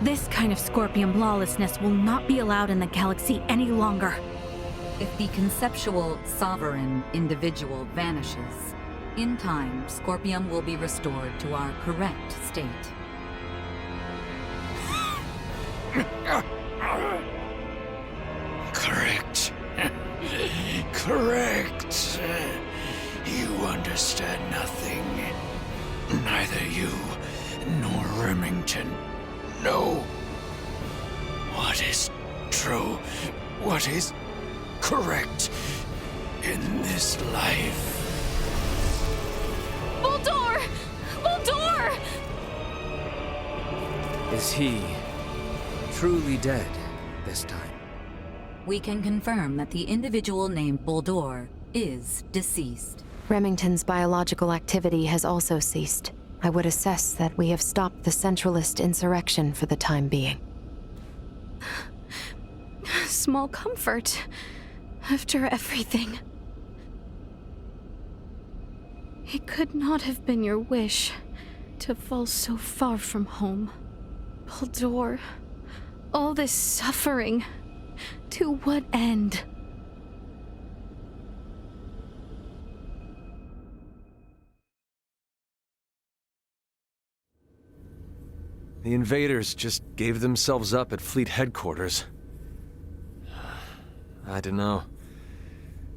This kind of Scorpium lawlessness will not be allowed in the galaxy any longer. If the conceptual sovereign individual vanishes, in time, Scorpium will be restored to our correct state. Correct. Correct. You understand nothing. Neither you nor Remington know what is true, what is correct in this life. Bulldor! Bulldor! Is he truly dead this time? We can confirm that the individual named Bulldor is deceased. Remington's biological activity has also ceased. I would assess that we have stopped the Centralist insurrection for the time being. Small comfort. After everything. It could not have been your wish to fall so far from home. Bulldor, all this suffering, to what end? The invaders just gave themselves up at fleet headquarters. I don't know.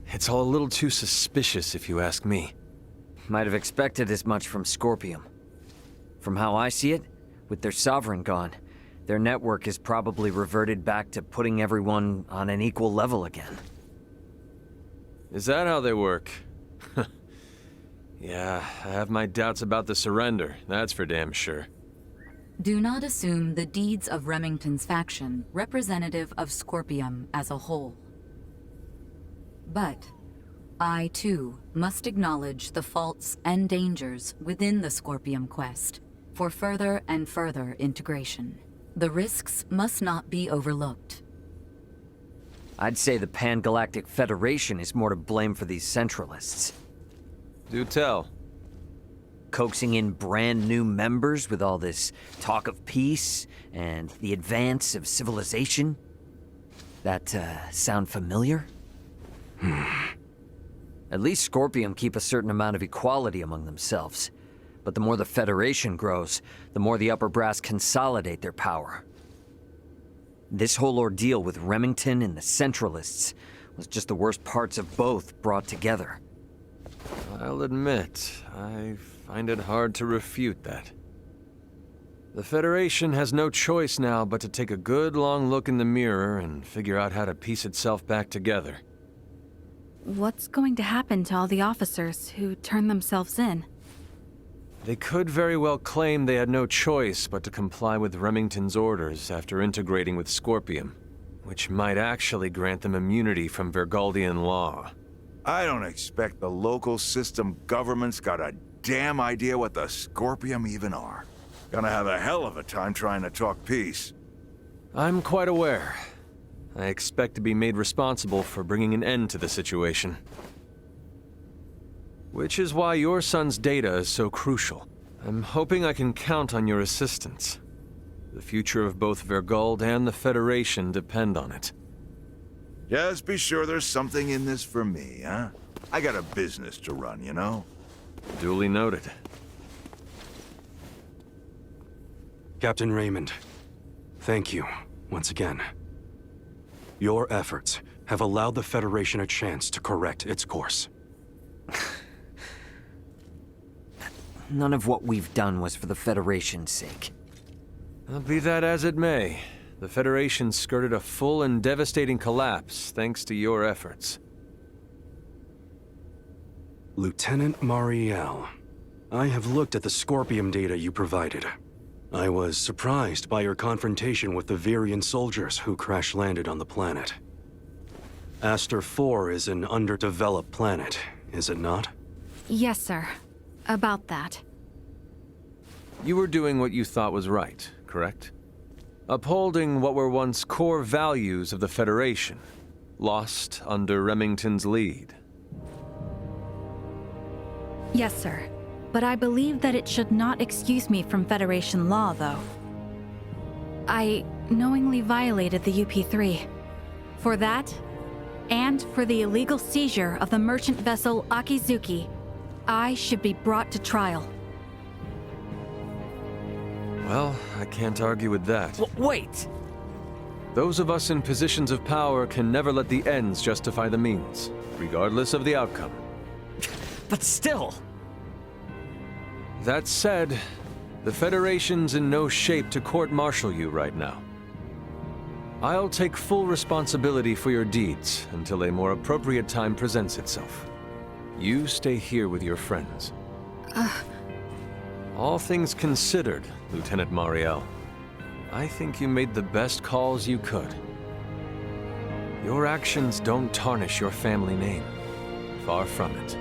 It's all a little too suspicious, if you ask me. Might have expected as much from Scorpium. From how I see it, with their sovereign gone, their network is probably reverted back to putting everyone on an equal level again. Is that how they work? Yeah, I have my doubts about the surrender, that's for damn sure. Do not assume the deeds of Remington's faction representative of Scorpium as a whole. But I, too, must acknowledge the faults and dangers within the Scorpium quest for further and further integration. The risks must not be overlooked. I'd say the Pan-Galactic Federation is more to blame for these Centralists. Do tell. Coaxing in brand new members with all this talk of peace and the advance of civilization. That, sound familiar? At least Scorpium keep a certain amount of equality among themselves. But the more the Federation grows, the more the upper brass consolidate their power. This whole ordeal with Remington and the Centralists was just the worst parts of both brought together. I'll admit, I find it hard to refute that. The Federation has no choice now but to take a good long look in the mirror and figure out how to piece itself back together. what's going to happen to all the officers who turn themselves in? They could very well claim they had no choice but to comply with Remington's orders after integrating with Scorpium, which might actually grant them immunity from Vergaldian law. I don't expect the local system government's got a damn idea what the Scorpium even are. Gonna have a hell of a time trying to talk peace. I'm quite aware. I expect to be made responsible for bringing an end to the situation. Which is why your son's data is so crucial. I'm hoping I can count on your assistance. The future of both Vergald and the Federation depend on it. Just be sure there's something in this for me, huh? I got a business to run, you know? Duly noted. Captain Raymond, thank you once again. Your efforts have allowed the Federation a chance to correct its course. None of what we've done was for the Federation's sake. Well, be that as it may, the Federation skirted a full and devastating collapse thanks to your efforts. Lieutenant Mariel, I have looked at the Scorpium data you provided. I was surprised by your confrontation with the Virian soldiers who crash-landed on the planet. Aster 4 is an underdeveloped planet, is it not? Yes, sir. About that. You were doing what you thought was right, correct? Upholding what were once core values of the Federation, lost under Remington's lead. Yes, sir. But I believe that it should not excuse me from Federation law, though. I knowingly violated the UP-3. For that, and for the illegal seizure of the merchant vessel Akizuki, I should be brought to trial. Well, I can't argue with that. Wait! Those of us in positions of power can never let the ends justify the means, regardless of the outcome. But still! That said, the Federation's in no shape to court-martial you right now. I'll take full responsibility for your deeds until a more appropriate time presents itself. You stay here with your friends. All things considered, Lieutenant Mariel, I think you made the best calls you could. Your actions don't tarnish your family name. Far from it.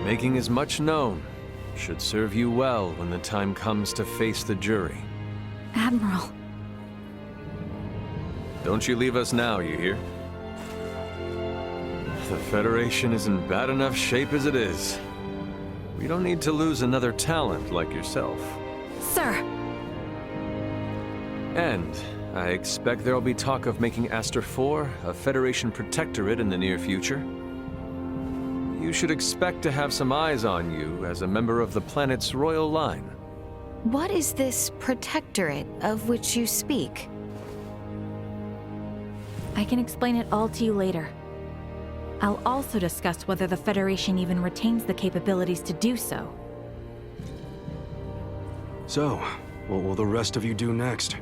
Making as much known should serve you well when the time comes to face the jury. Admiral. Don't you leave us now, you hear? The Federation is in bad enough shape as it is. We don't need to lose another talent like yourself. Sir! And I expect there'll be talk of making Aster 4 a Federation protectorate in the near future. You should expect to have some eyes on you as a member of the planet's royal line. What is this protectorate of which you speak? I can explain it all to you later. I'll also discuss whether the Federation even retains the capabilities to do so. So, what will the rest of you do next?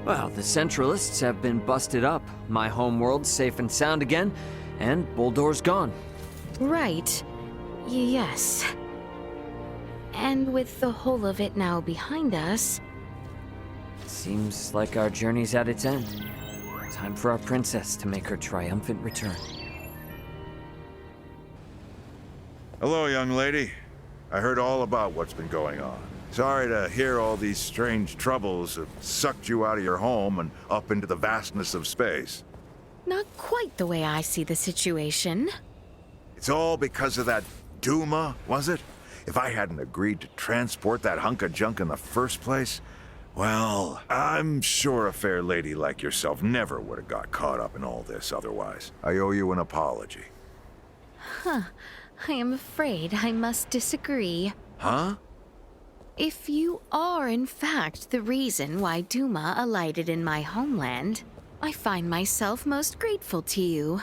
Well, the Centralists have been busted up, my homeworld's safe and sound again, and Buldor's gone. Right. Yes. And with the whole of it now behind us... Seems like our journey's at its end. Time for our princess to make her triumphant return. Hello, young lady. I heard all about what's been going on. Sorry to hear all these strange troubles have sucked you out of your home and up into the vastness of space. Not quite the way I see the situation. It's all because of that Duma, was it? If I hadn't agreed to transport that hunk of junk in the first place, well, I'm sure a fair lady like yourself never would have got caught up in all this otherwise. I owe you an apology. Huh. I am afraid I must disagree. Huh? If you are, in fact, the reason why Duma alighted in my homeland, I find myself most grateful to you.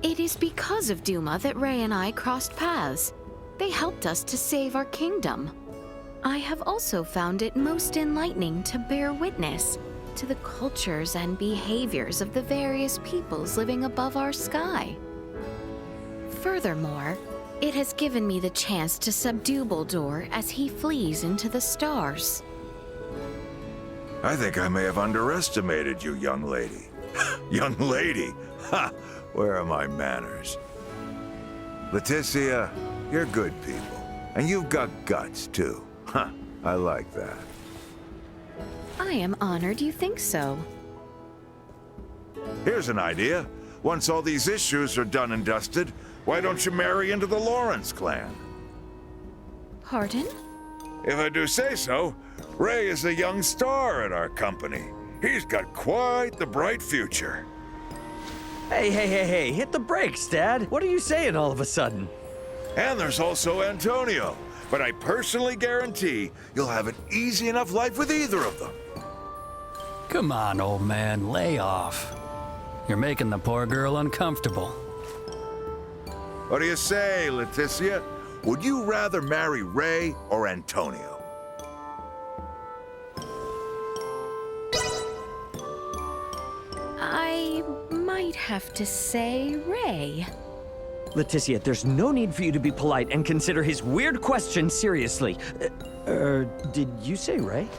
It is because of Duma that Ray and I crossed paths. They helped us to save our kingdom. I have also found it most enlightening to bear witness to the cultures and behaviors of the various peoples living above our sky. Furthermore, it has given me the chance to subdue Baldur as he flees into the stars. I think I may have underestimated you, young lady. Young lady? Ha! Where are my manners? Laeticia, you're good people. And you've got guts, too. Huh, I like that. I am honored you think so. Here's an idea. Once all these issues are done and dusted, why don't you marry into the Lawrence clan? Pardon? If I do say so, Ray is a young star at our company. He's got quite the bright future. Hey, hit the brakes, Dad. What are you saying all of a sudden? And there's also Antonio. But I personally guarantee you'll have an easy enough life with either of them. Come on, old man, lay off. You're making the poor girl uncomfortable. What do you say, Laeticia? Would you rather marry Ray or Antonio? I might have to say Ray. Laeticia, there's no need for you to be polite and consider his weird question seriously. Did you say Ray?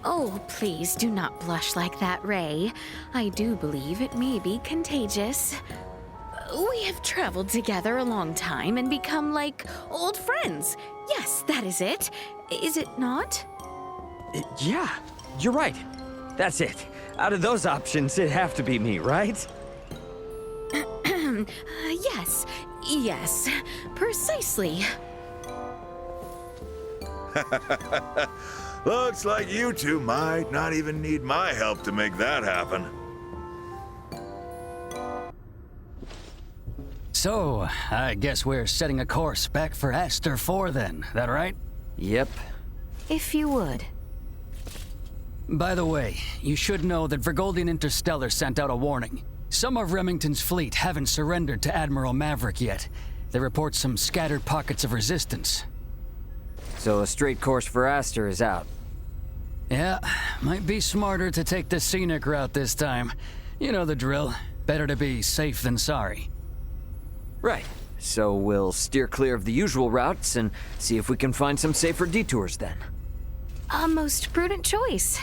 Oh, please do not blush like that, Ray. I do believe it may be contagious. We have traveled together a long time and become like old friends. Yes, that is it. Is it not? Yeah, you're right. That's it. Out of those options, it'd have to be me, right? Yes, precisely. Looks like you two might not even need my help to make that happen. So, I guess we're setting a course back for Aster 4 then, that right? Yep. If you would. By the way, you should know that Vergoldian Interstellar sent out a warning. Some of Remington's fleet haven't surrendered to Admiral Maverick yet. They report some scattered pockets of resistance. So a straight course for Aster is out. Yeah, might be smarter to take the scenic route this time. You know the drill. Better to be safe than sorry. Right. So we'll steer clear of the usual routes and see if we can find some safer detours then. A most prudent choice.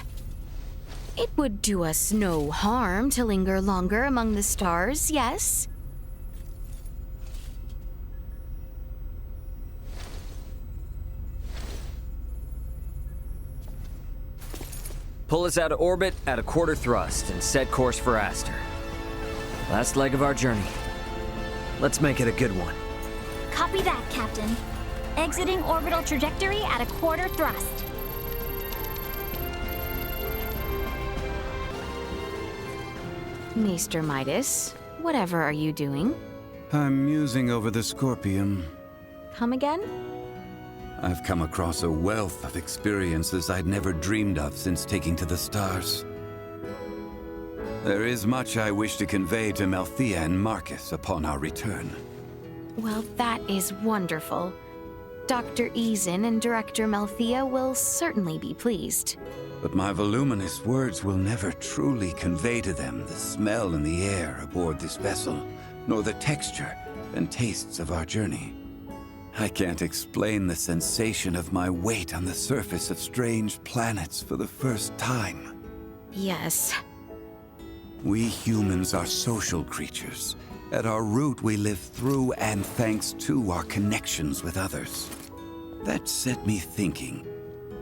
It would do us no harm to linger longer among the stars, yes? Pull us out of orbit at a quarter thrust and set course for Aster. Last leg of our journey. Let's make it a good one. Copy that, Captain. Exiting orbital trajectory at a quarter thrust. Maester Midas, whatever are you doing? I'm musing over the Scorpium. Come again? I've come across a wealth of experiences I'd never dreamed of since taking to the stars. There is much I wish to convey to Malthea and Marcus upon our return. Well, that is wonderful. Dr. Eason and Director Malthea will certainly be pleased. But my voluminous words will never truly convey to them the smell in the air aboard this vessel, nor the texture and tastes of our journey. I can't explain the sensation of my weight on the surface of strange planets for the first time. Yes. We humans are social creatures. At our root, we live through and thanks to our connections with others. That set me thinking.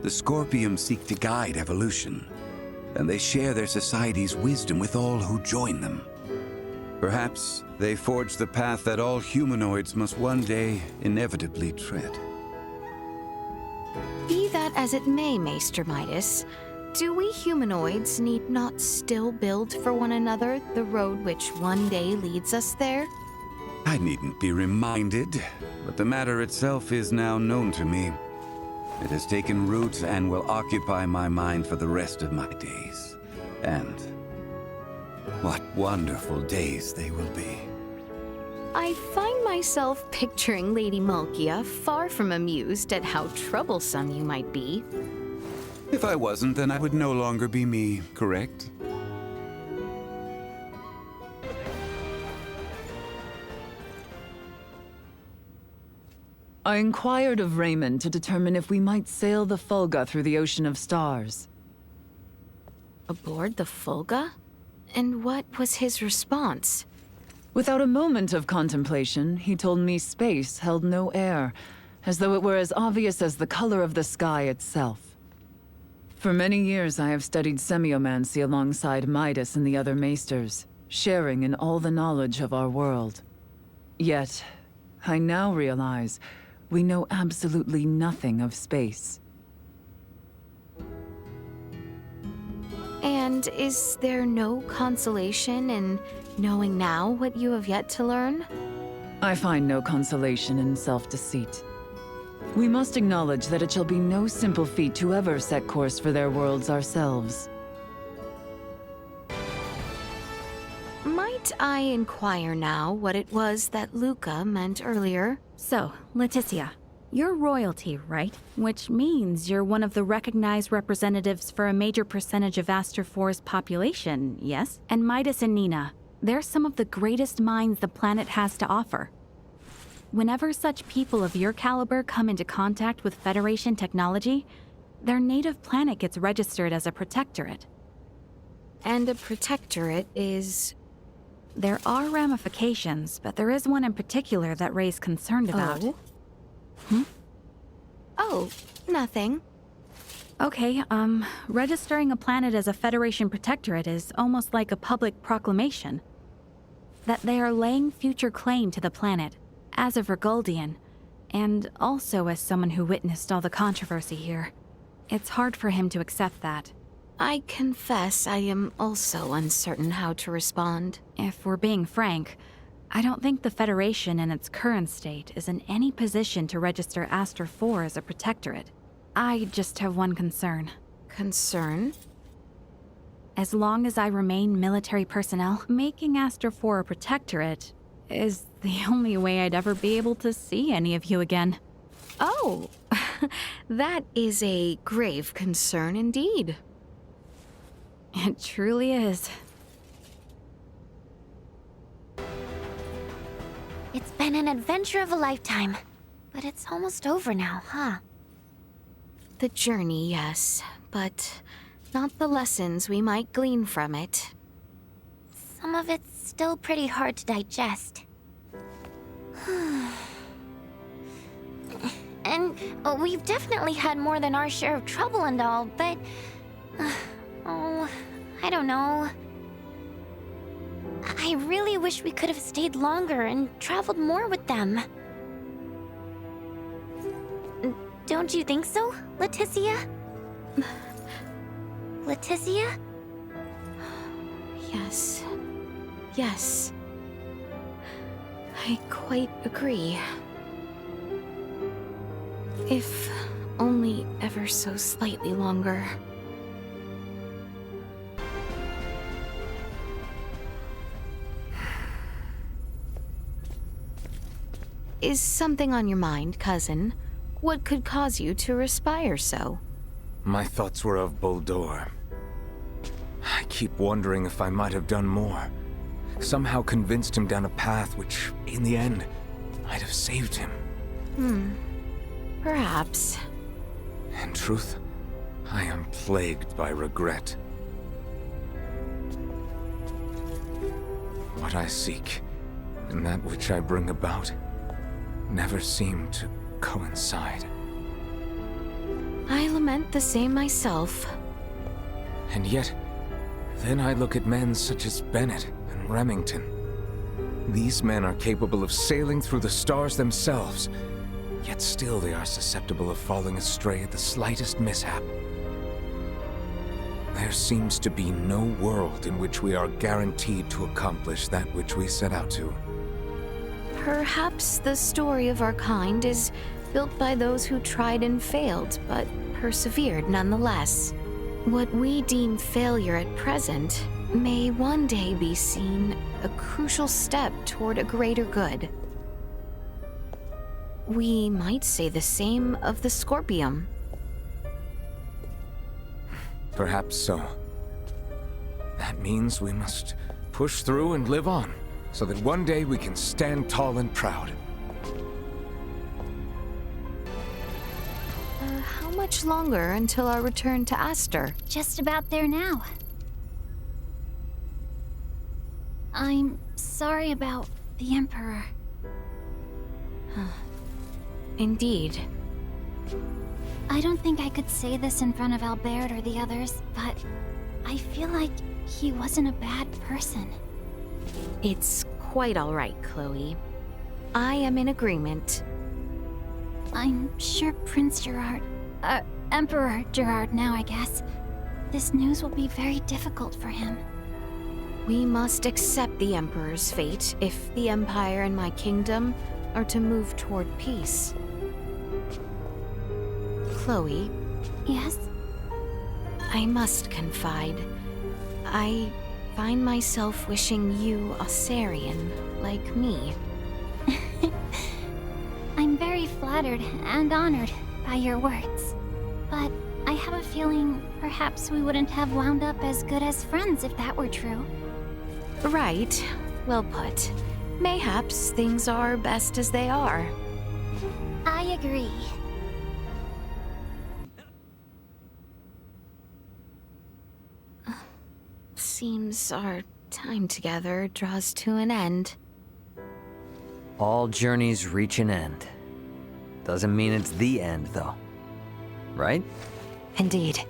The Scorpium seek to guide evolution, and they share their society's wisdom with all who join them. Perhaps they forge the path that all humanoids must one day inevitably tread. Be that as it may, Maester Midas, do we humanoids need not still build for one another the road which one day leads us there? I needn't be reminded, but the matter itself is now known to me. It has taken root and will occupy my mind for the rest of my days. And what wonderful days they will be. I find myself picturing Lady Malkia far from amused at how troublesome you might be. If I wasn't, then I would no longer be me, correct? I inquired of Raymond to determine if we might sail the Fulga through the Ocean of Stars. Aboard the Fulga? And what was his response? Without a moment of contemplation, he told me space held no air, as though it were as obvious as the color of the sky itself. For many years I have studied semiomancy alongside Midas and the other maesters, sharing in all the knowledge of our world. Yet, I now realize we know absolutely nothing of space. And is there no consolation in knowing now what you have yet to learn? I find no consolation in self-deceit. We must acknowledge that it shall be no simple feat to ever set course for their worlds ourselves. Might I inquire now what it was that Luca meant earlier? So, Laeticia, you're royalty, right? Which means you're one of the recognized representatives for a major percentage of Aster 4's population, yes? And Midas and Nina, they're some of the greatest minds the planet has to offer. Whenever such people of your caliber come into contact with Federation technology, their native planet gets registered as a protectorate. And a protectorate is... There are ramifications, but there is one in particular that Ray's concerned about. Oh? Oh, nothing. Okay, registering a planet as a Federation protectorate is almost like a public proclamation. That they are laying future claim to the planet, as a Vergoldian, and also as someone who witnessed all the controversy here. It's hard for him to accept that. I confess I am also uncertain how to respond. If we're being frank, I don't think the Federation in its current state is in any position to register Aster 4 as a protectorate. I just have one concern. Concern? As long as I remain military personnel, making Aster 4 a protectorate is the only way I'd ever be able to see any of you again. Oh, that is a grave concern indeed. It truly is. It's been an adventure of a lifetime, but it's almost over now, huh? The journey, yes, but not the lessons we might glean from it. Some of it's still pretty hard to digest. And we've definitely had more than our share of trouble and all, but... oh, I don't know. I really wish we could have stayed longer and traveled more with them. Don't you think so, Laeticia? Laeticia? Yes. Yes. I quite agree. If only ever so slightly longer. Is something on your mind, cousin? What could cause you to respire so? My thoughts were of Boldor. I keep wondering if I might have done more. Somehow convinced him down a path which, in the end, might have saved him. Perhaps. In truth, I am plagued by regret. What I seek, and that which I bring about, never seem to coincide. I lament the same myself. And yet, then I look at men such as Bennett and Remington. These men are capable of sailing through the stars themselves, yet still they are susceptible of falling astray at the slightest mishap. There seems to be no world in which we are guaranteed to accomplish that which we set out to. Perhaps the story of our kind is built by those who tried and failed, but persevered nonetheless. What we deem failure at present may one day be seen a crucial step toward a greater good. We might say the same of the Scorpium. Perhaps so. That means we must push through and live on, so that one day we can stand tall and proud. How much longer until our return to Aster? Just about there now. I'm sorry about the Emperor. Indeed. I don't think I could say this in front of Albert or the others, but I feel like he wasn't a bad person. It's quite all right, Chloe. I am in agreement. I'm sure Emperor Gerard now, I guess. This news will be very difficult for him. We must accept the Emperor's fate if the Empire and my kingdom are to move toward peace. Chloe? Yes? I must confide. I find myself wishing you Aucerian, like me. I'm very flattered and honored by your words. But I have a feeling perhaps we wouldn't have wound up as good as friends if that were true. Right. Well put. Mayhaps things are best as they are. I agree. Seems our time together draws to an end. All journeys reach an end. Doesn't mean it's the end, though. Right? Indeed.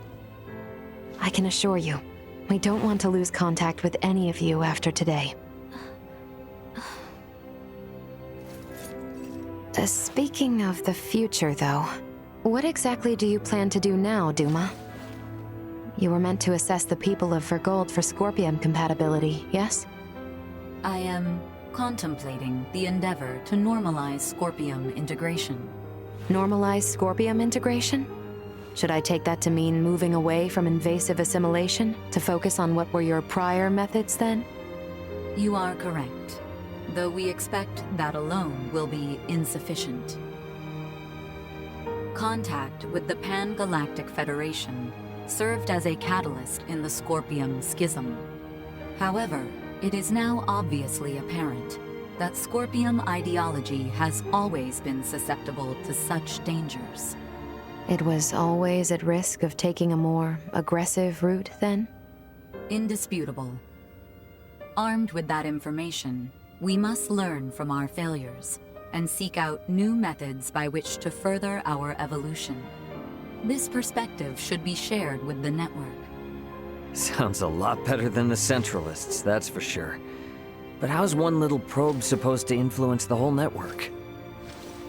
I can assure you, we don't want to lose contact with any of you after today. Speaking of the future, though, what exactly do you plan to do now, Duma? You were meant to assess the people of Vergold for Scorpium compatibility, yes? I am contemplating the endeavor to normalize Scorpium integration. Normalize Scorpium integration? Should I take that to mean moving away from invasive assimilation to focus on what were your prior methods then? You are correct, though we expect that alone will be insufficient. Contact with the Pan-Galactic Federation served as a catalyst in the Scorpium schism. However, it is now obviously apparent that Scorpium ideology has always been susceptible to such dangers. It was always at risk of taking a more aggressive route, then? Indisputable. Armed with that information, we must learn from our failures and seek out new methods by which to further our evolution. This perspective should be shared with the network. Sounds a lot better than the Centralists, that's for sure. But how's one little probe supposed to influence the whole network?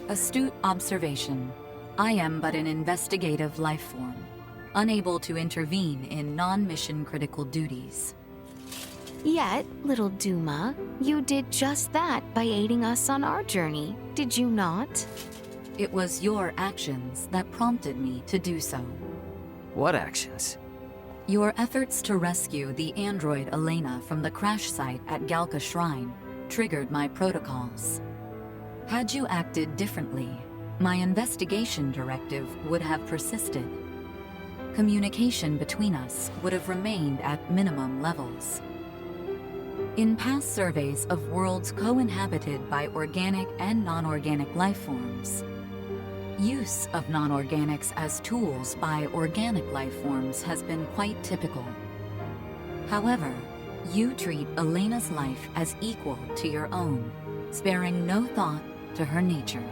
Astute observation. I am but an investigative life form, unable to intervene in non-mission critical duties. Yet, little Duma, you did just that by aiding us on our journey, did you not? It was your actions that prompted me to do so. What actions? Your efforts to rescue the android Elena from the crash site at Galka Shrine triggered my protocols. Had you acted differently, my investigation directive would have persisted. Communication between us would have remained at minimum levels. In past surveys of worlds co-inhabited by organic and non-organic life forms, use of non-organics as tools by organic life forms has been quite typical. However, you treat Elena's life as equal to your own, sparing no thought to her nature.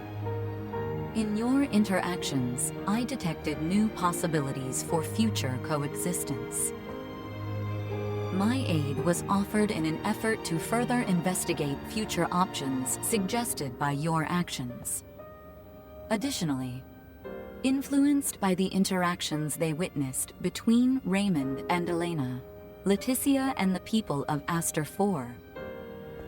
In your interactions, I detected new possibilities for future coexistence. My aid was offered in an effort to further investigate future options suggested by your actions. Additionally, influenced by the interactions they witnessed between Raymond and Elena, Laeticia and the people of Aster IV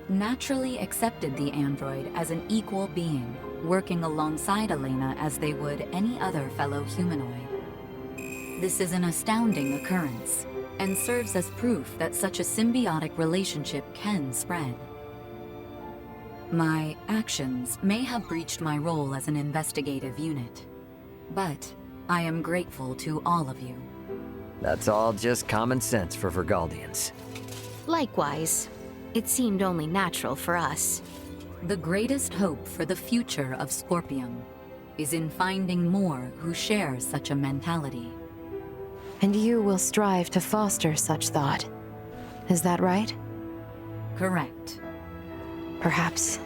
naturally accepted the android as an equal being, working alongside Elena as they would any other fellow humanoid. This is an astounding occurrence, and serves as proof that such a symbiotic relationship can spread. My actions may have breached my role as an investigative unit, but I am grateful to all of you. That's all just common sense for Vergaldians. Likewise, it seemed only natural for us. The greatest hope for the future of Scorpium is in finding more who share such a mentality. And you will strive to foster such thought. Is that right? Correct. Perhaps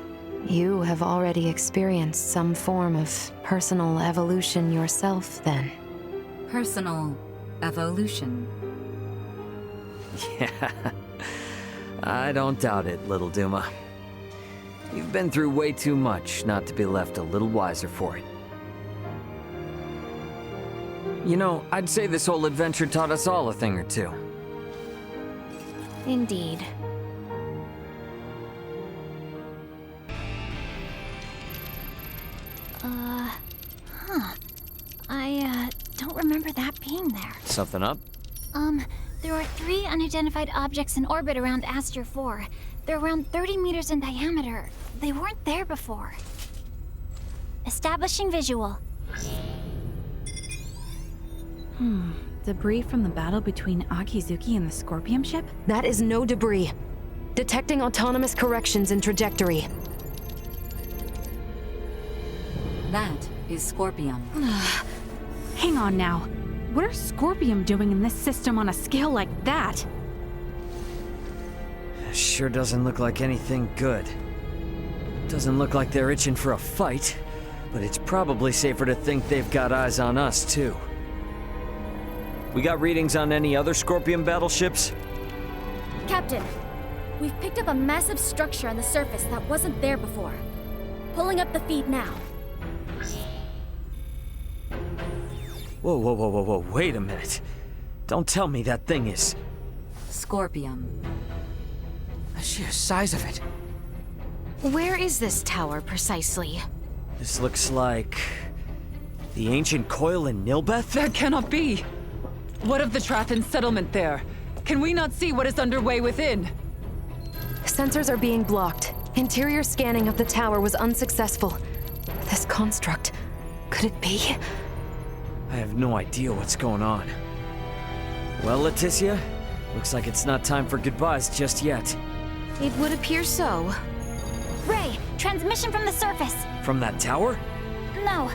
you have already experienced some form of personal evolution yourself, then. Personal evolution. Yeah. I don't doubt it, little Duma. You've been through way too much not to be left a little wiser for it. You know, I'd say this whole adventure taught us all a thing or two. Indeed. I don't remember that being there. Something up? There are 3 unidentified objects in orbit around Aster 4. They're around 30 meters in diameter. They weren't there before. Establishing visual. Debris from the battle between Akizuki and the Scorpium ship? That is no debris. Detecting autonomous corrections in trajectory. That is Scorpium. Hang on now. What are Scorpium doing in this system on a scale like that? Sure doesn't look like anything good. Doesn't look like they're itching for a fight, but it's probably safer to think they've got eyes on us, too. We got readings on any other Scorpion battleships? Captain, we've picked up a massive structure on the surface that wasn't there before. Pulling up the feed now. Whoa, wait a minute. Don't tell me that thing is... Scorpium. The sheer size of it. Where is this tower, precisely? This looks like... the ancient coil in Nilbeth? That cannot be! What of the Trathan settlement there? Can we not see what is underway within? Sensors are being blocked. Interior scanning of the tower was unsuccessful. This construct, could it be? I have no idea what's going on. Well, Laeticia, looks like it's not time for goodbyes just yet. It would appear so. Ray, transmission from the surface. From that tower? No,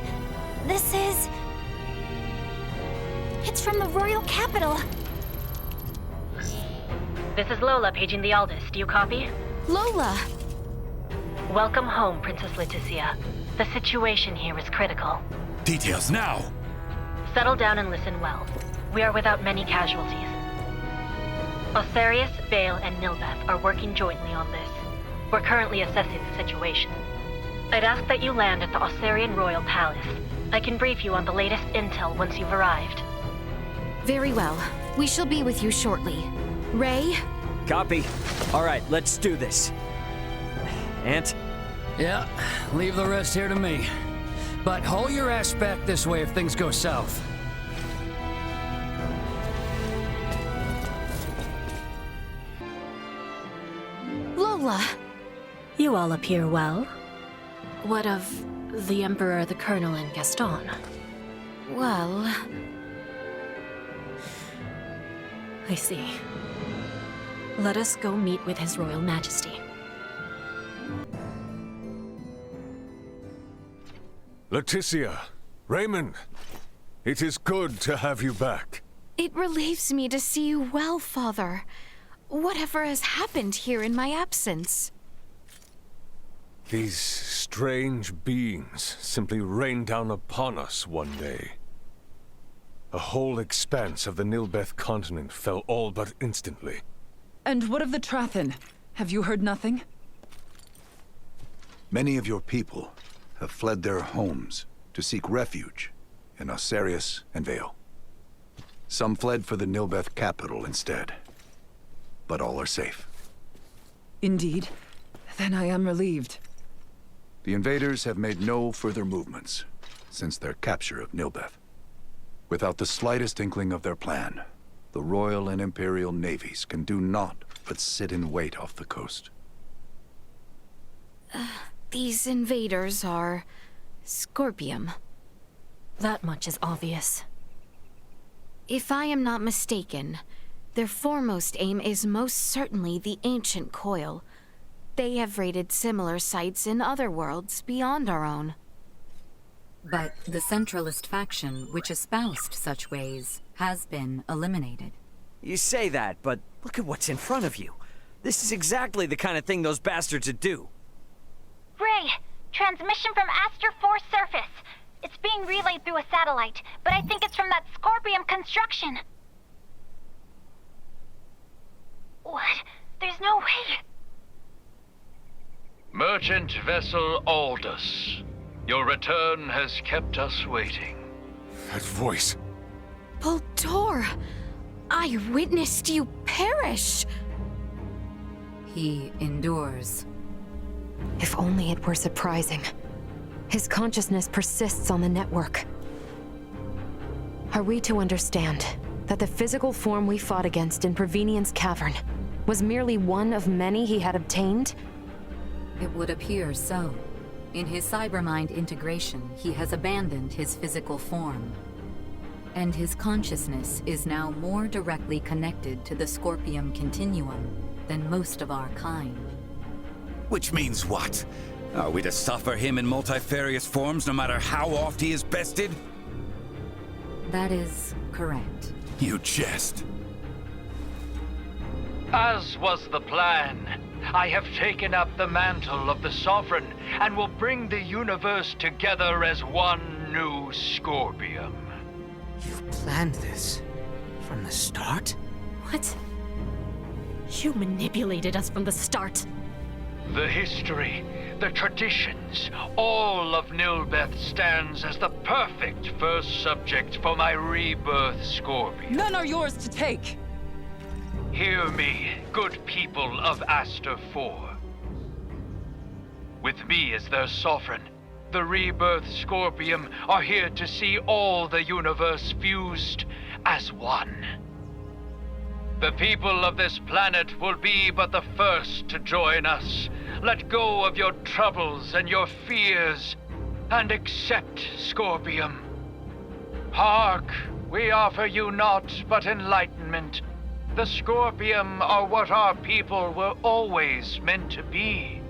this is... It's from the royal capital. This is Lola paging the Aldous. Do you copy? Lola! Welcome home, Princess Laeticia. The situation here is critical. Details now! Settle down and listen well. We are without many casualties. Aucerius, Bale, and Nilbeth are working jointly on this. We're currently assessing the situation. I'd ask that you land at the Aucerian Royal Palace. I can brief you on the latest intel once you've arrived. Very well. We shall be with you shortly. Ray? Copy. All right, let's do this. Ant? Yeah, leave the rest here to me. But haul your ass back this way if things go south. Lola! You all appear well. What of the Emperor, the Colonel, and Gaston? Well... I see. Let us go meet with His Royal Majesty. Laeticia, Raymond, it is good to have you back. It relieves me to see you well, Father. Whatever has happened here in my absence? These strange beings simply rained down upon us one day. A whole expanse of the Nilbeth continent fell all but instantly. And what of the Trathan? Have you heard nothing? Many of your people have fled their homes to seek refuge in Aucerius and Vale. Some fled for the Nilbeth capital instead, but all are safe. Indeed. Then I am relieved. The invaders have made no further movements since their capture of Nilbeth. Without the slightest inkling of their plan, the Royal and Imperial navies can do naught but sit in wait off the coast. These invaders are Scorpium. That much is obvious. If I am not mistaken, their foremost aim is most certainly the ancient coil. They have raided similar sites in other worlds beyond our own. But the centralist faction, which espoused such ways, has been eliminated. You say that, but look at what's in front of you. This is exactly the kind of thing those bastards would do. Ray, transmission from Aster 4 surface. It's being relayed through a satellite, but I think it's from that Scorpium construction. What? There's no way. Merchant vessel Aldous. Your return has kept us waiting. That voice. Baldur! I witnessed you perish! He endures. If only it were surprising. His consciousness persists on the network. Are we to understand that the physical form we fought against in Provenient's cavern was merely one of many he had obtained? It would appear so. In his cybermind integration, he has abandoned his physical form. And his consciousness is now more directly connected to the Scorpium continuum than most of our kind. Which means what? Are we to suffer him in multifarious forms no matter how oft he is bested? That is correct. You jest. As was the plan, I have taken up the mantle of the Sovereign and will bring the universe together as one new Scorpium. You planned this from the start? What? You manipulated us from the start. The history, the traditions, all of Nilbeth stands as the perfect first subject for my rebirth Scorpion. None are yours to take! Hear me, good people of Aster 4. With me as their sovereign, the rebirth Scorpium are here to see all the universe fused as one. The people of this planet will be but the first to join us. Let go of your troubles and your fears, and accept Scorpium. Hark, we offer you naught but enlightenment. The Scorpium are what our people were always meant to be.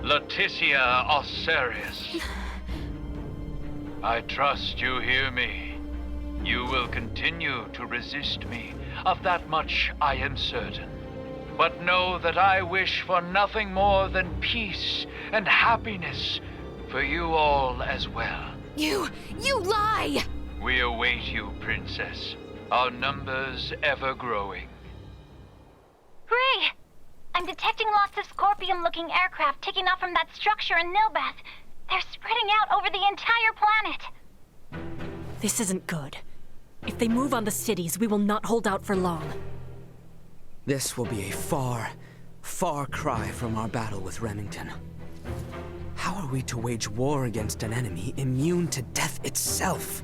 Laeticia Aucerius. I trust you hear me. You will continue to resist me. Of that much I am certain. But know that I wish for nothing more than peace and happiness for you all as well. You lie! We await you, Princess. Our numbers ever growing. Ray! I'm detecting lots of Scorpium-looking aircraft taking off from that structure in Nilbeth. They're spreading out over the entire planet. This isn't good. If they move on the cities, we will not hold out for long. This will be a far, far cry from our battle with Remington. How are we to wage war against an enemy immune to death itself?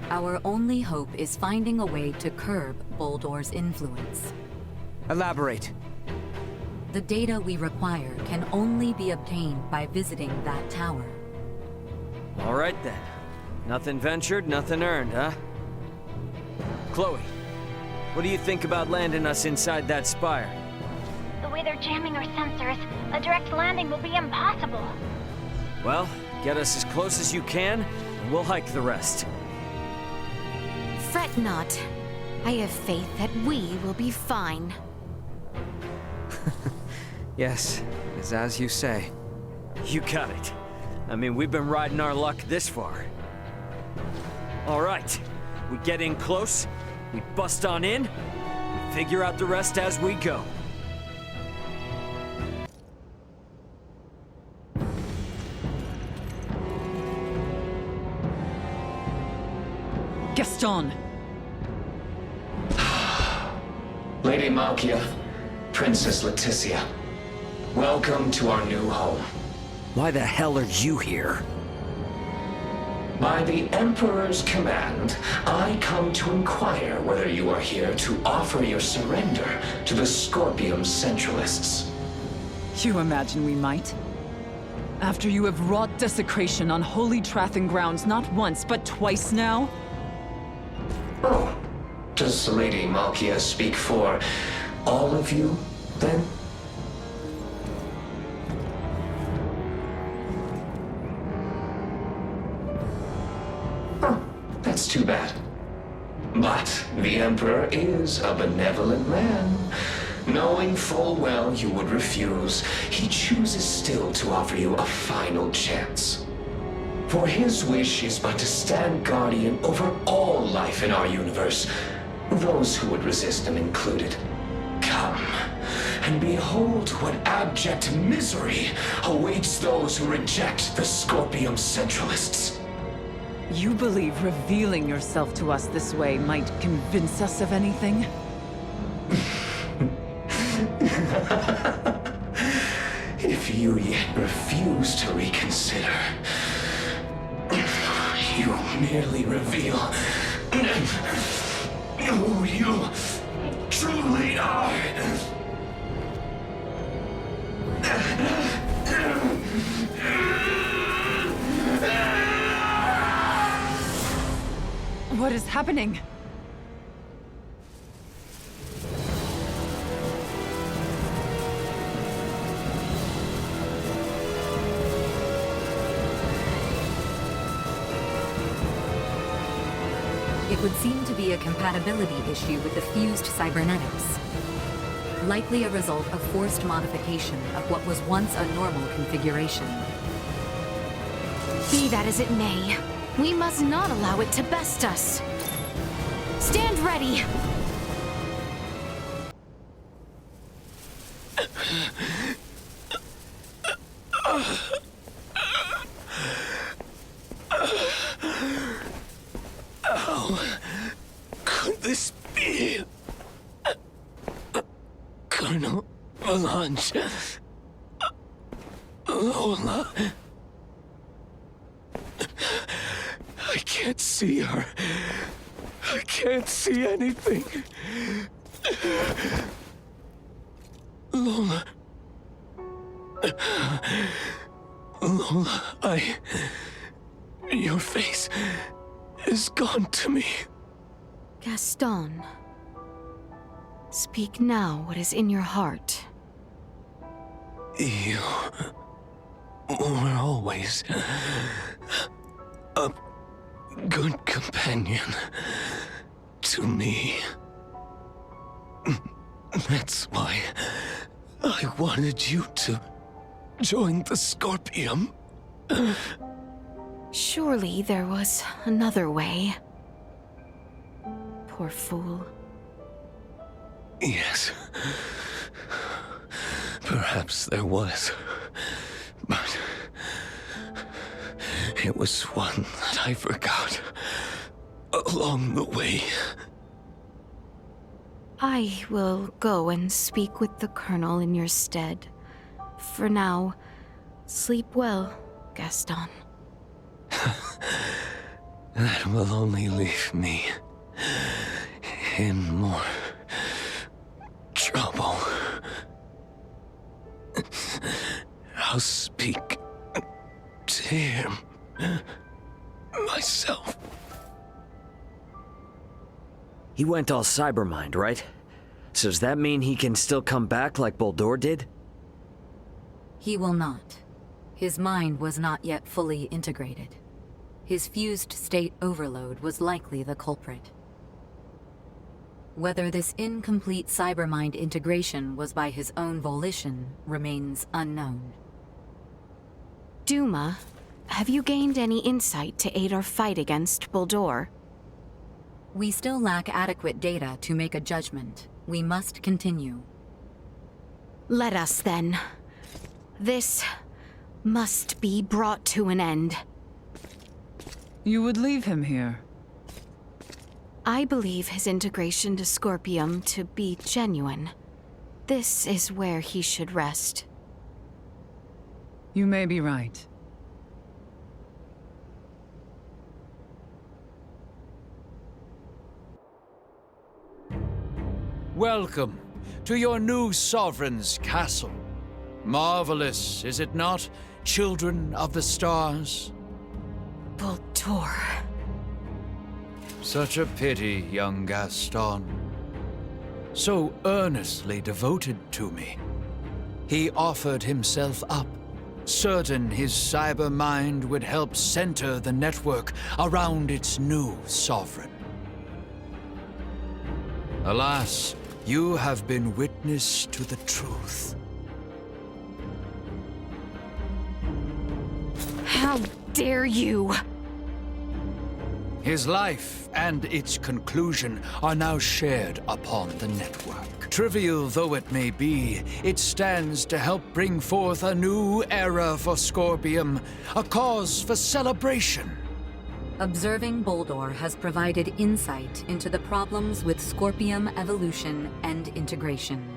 Our only hope is finding a way to curb Boldor's influence. Elaborate. The data we require can only be obtained by visiting that tower. All right then. Nothing ventured, nothing earned, huh? Chloe, what do you think about landing us inside that spire? The way they're jamming our sensors, a direct landing will be impossible. Well, get us as close as you can, and we'll hike the rest. Fret not. I have faith that we will be fine. Yes, it's as you say. You got it. I mean, we've been riding our luck this far. All right, we get in close, we bust on in, we figure out the rest as we go. Gaston! Lady Malkia, Princess Laeticia, welcome to our new home. Why the hell are you here? By the Emperor's command, I come to inquire whether you are here to offer your surrender to the Scorpium Centralists. You imagine we might? After you have wrought desecration on holy Trathan grounds not once, but twice now? Oh, does Lady Malkia speak for all of you, then? That's too bad. But the Emperor is a benevolent man. Knowing full well you would refuse, he chooses still to offer you a final chance. For his wish is but to stand guardian over all life in our universe, those who would resist him included. Come, and behold what abject misery awaits those who reject the Scorpium Centralists. You believe revealing yourself to us this way might convince us of anything? If you yet refuse to reconsider, you merely reveal who you truly are. What is happening? It would seem to be a compatibility issue with the fused cybernetics. Likely a result of forced modification of what was once a normal configuration. Be that as it may, we must not allow it to best us. Stand ready! How could this be? Colonel Melange. Lola. I can't see her. I can't see anything. Lola. Lola, your face is gone to me. Gaston, speak now what is in your heart. You were always a good companion to me. That's why I wanted you to join the Scorpium. Surely there was another way. Poor fool. Yes. Perhaps there was. But it was one that I forgot along the way. I will go and speak with the Colonel in your stead. For now, sleep well, Gaston. That will only leave me in more trouble. I'll speak to him myself. He went all cybermind, right? So does that mean he can still come back like Boldur did? He will not. His mind was not yet fully integrated. His fused state overload was likely the culprit. Whether this incomplete cybermind integration was by his own volition remains unknown. Duma, have you gained any insight to aid our fight against Boldur? We still lack adequate data to make a judgment. We must continue. Let us then. This must be brought to an end. You would leave him here? I believe his integration to Scorpium to be genuine. This is where he should rest. You may be right. Welcome to your new sovereign's castle. Marvelous, is it not, children of the stars? Baldur. Such a pity, young Gaston. So earnestly devoted to me. He offered himself up, certain his cyber mind would help center the network around its new sovereign. Alas, you have been witness to the truth. How dare you! His life and its conclusion are now shared upon the network. Trivial though it may be, it stands to help bring forth a new era for Scorpium, a cause for celebration. Observing Baldur has provided insight into the problems with Scorpium evolution and integration.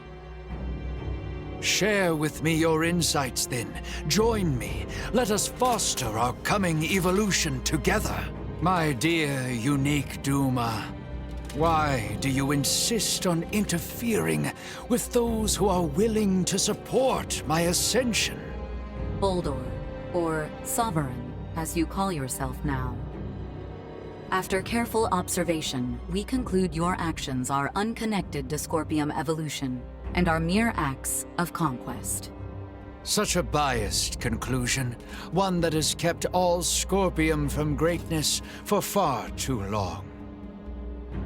Share with me your insights then. Join me. Let us foster our coming evolution together. My dear unique Duma, why do you insist on interfering with those who are willing to support my ascension? Baldur, or Sovereign, as you call yourself now. After careful observation, we conclude your actions are unconnected to Scorpium evolution and are mere acts of conquest. Such a biased conclusion, one that has kept all Scorpium from greatness for far too long.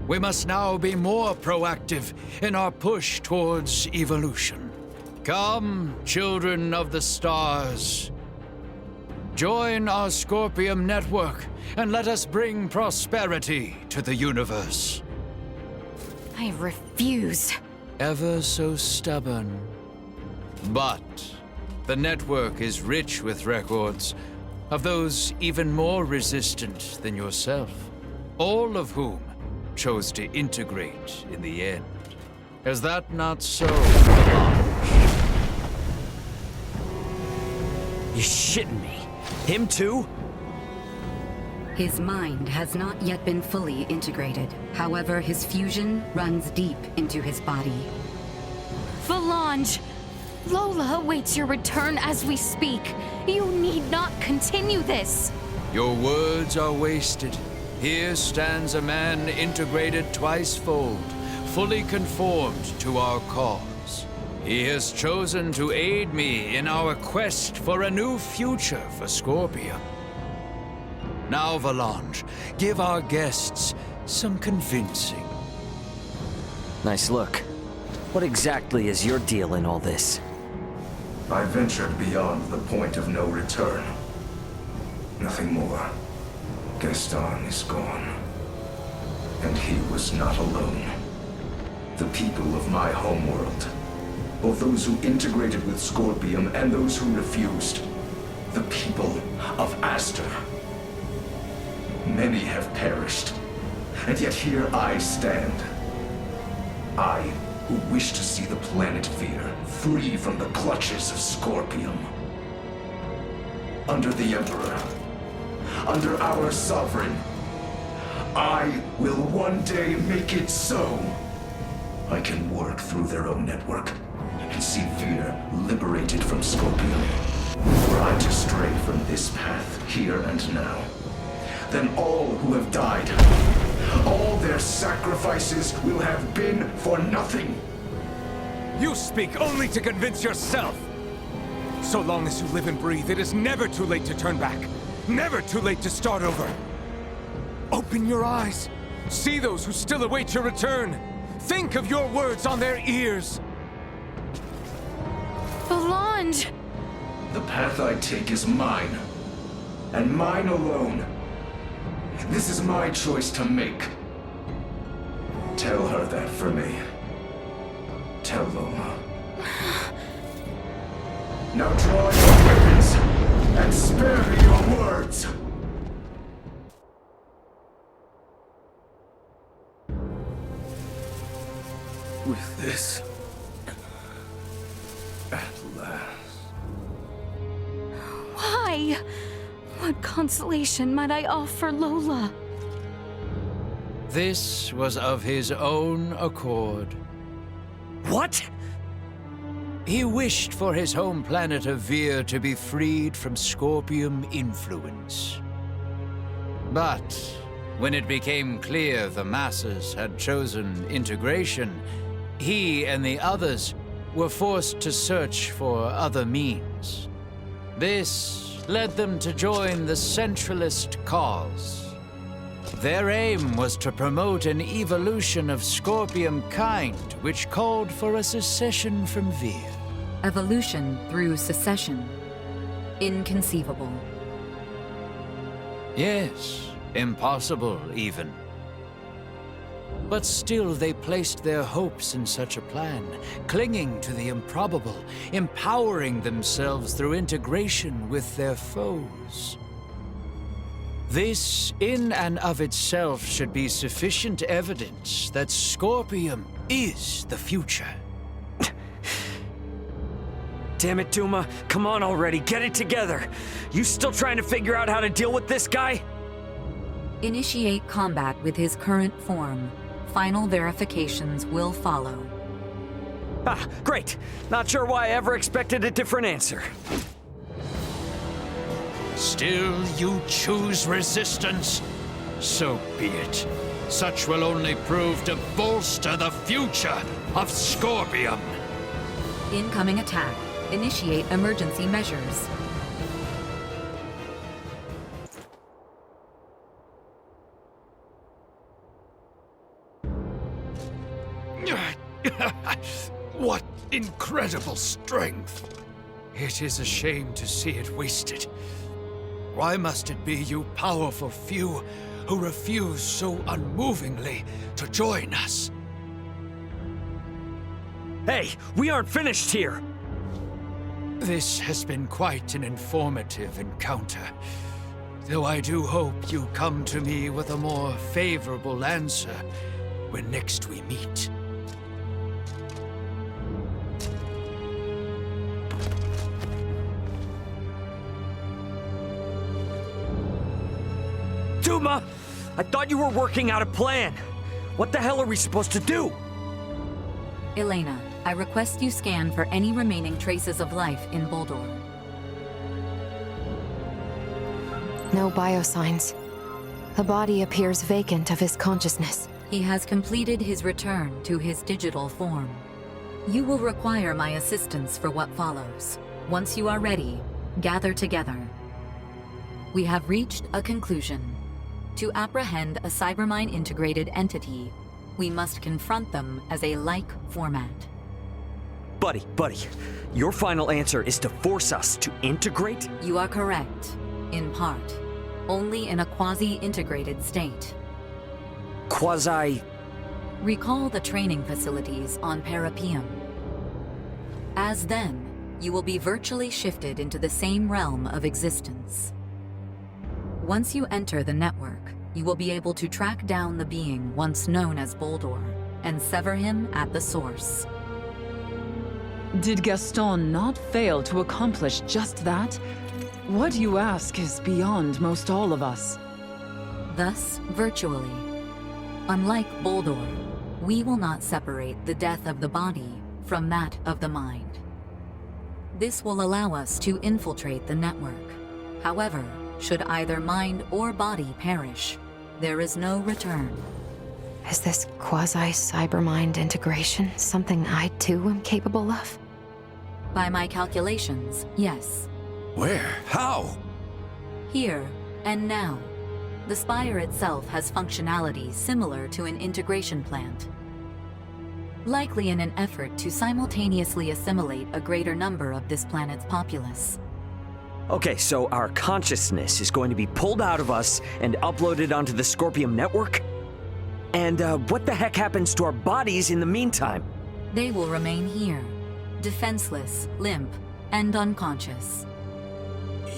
We must now be more proactive in our push towards evolution. Come, children of the stars. Join our Scorpium network and let us bring prosperity to the universe. I refuse. Ever so stubborn. But the network is rich with records of those even more resistant than yourself, all of whom chose to integrate in the end. Is that not so? You shitting me? Him too? His mind has not yet been fully integrated. However, his fusion runs deep into his body. Valange! Lola awaits your return as we speak. You need not continue this. Your words are wasted. Here stands a man integrated twice-fold, fully conformed to our cause. He has chosen to aid me in our quest for a new future for Scorpium. Now, Valange, give our guests some convincing. Nice look. What exactly is your deal in all this? I ventured beyond the point of no return. Nothing more. Gaston is gone. And he was not alone. The people of my homeworld, both those who integrated with Scorpium and those who refused, the people of Aster. Many have perished, and yet here I stand. I, who wish to see the planet Fear free from the clutches of Scorpium. Under the Emperor, under our Sovereign, I will one day make it so. I can work through their own network and see Fear liberated from Scorpium. Were I to stray from this path here and now, then all who have died, all their sacrifices will have been for nothing. You speak only to convince yourself! So long as you live and breathe, it is never too late to turn back. Never too late to start over. Open your eyes. See those who still await your return. Think of your words on their ears. Valange! The path I take is mine, and mine alone. This is my choice to make. Tell her that for me. Tell Lola. Now draw your weapons and spare me your words. With this, at last. Why? What consolation might I offer This was of his own accord. What? He wished for his home planet of Vir to be freed from Scorpium influence. But when it became clear the masses had chosen integration, he and the others were forced to search for other means. This led them to join the Centralist cause. Their aim was to promote an evolution of Scorpium kind, which called for a secession from Vir. Evolution through secession. Inconceivable. Yes, impossible even. But still they placed their hopes in such a plan, clinging to the improbable, empowering themselves through integration with their foes. This, in and of itself, should be sufficient evidence that Scorpium is the future. Damn it, Duma. Come on already, get it together. You still trying to figure out how to deal with this guy? Initiate combat with his current form. Final verifications will follow. Ah, great. Not sure why I ever expected a different answer. Still you choose resistance? So be it. Such will only prove to bolster the future of Scorpium. Incoming attack. Initiate emergency measures. What incredible strength! It is a shame to see it wasted. Why must it be you powerful few who refuse so unmovingly to join us? Hey, we aren't finished here! This has been quite an informative encounter. Though I do hope you come to me with a more favorable answer when next we meet. Duma! I thought you were working out a plan. What the hell are we supposed to do? Elena, I request you scan for any remaining traces of life in Boldor. No biosigns. The body appears vacant of his consciousness. He has completed his return to his digital form. You will require my assistance for what follows. Once you are ready, gather together. We have reached a conclusion. To apprehend a Cybermine-integrated entity, we must confront them as a like format. Buddy, your final answer is to force us to integrate? You are correct, in part. Only in a quasi-integrated state. Quasi... Recall the training facilities on Parapium. As then, you will be virtually shifted into the same realm of existence. Once you enter the network, you will be able to track down the being once known as Boldor, and sever him at the source. Did Gaston not fail to accomplish just that? What you ask is beyond most all of us. Thus, virtually. Unlike Boldor, we will not separate the death of the body from that of the mind. This will allow us to infiltrate the network. However, should either mind or body perish, there is no return. Is this quasi-cybermind integration something I too am capable of? By my calculations, yes. Where? How? Here and now. The spire itself has functionality similar to an integration plant. Likely in an effort to simultaneously assimilate a greater number of this planet's populace. Okay, so our consciousness is going to be pulled out of us and uploaded onto the Scorpium network? And what the heck happens to our bodies in the meantime? They will remain here, defenseless, limp, and unconscious.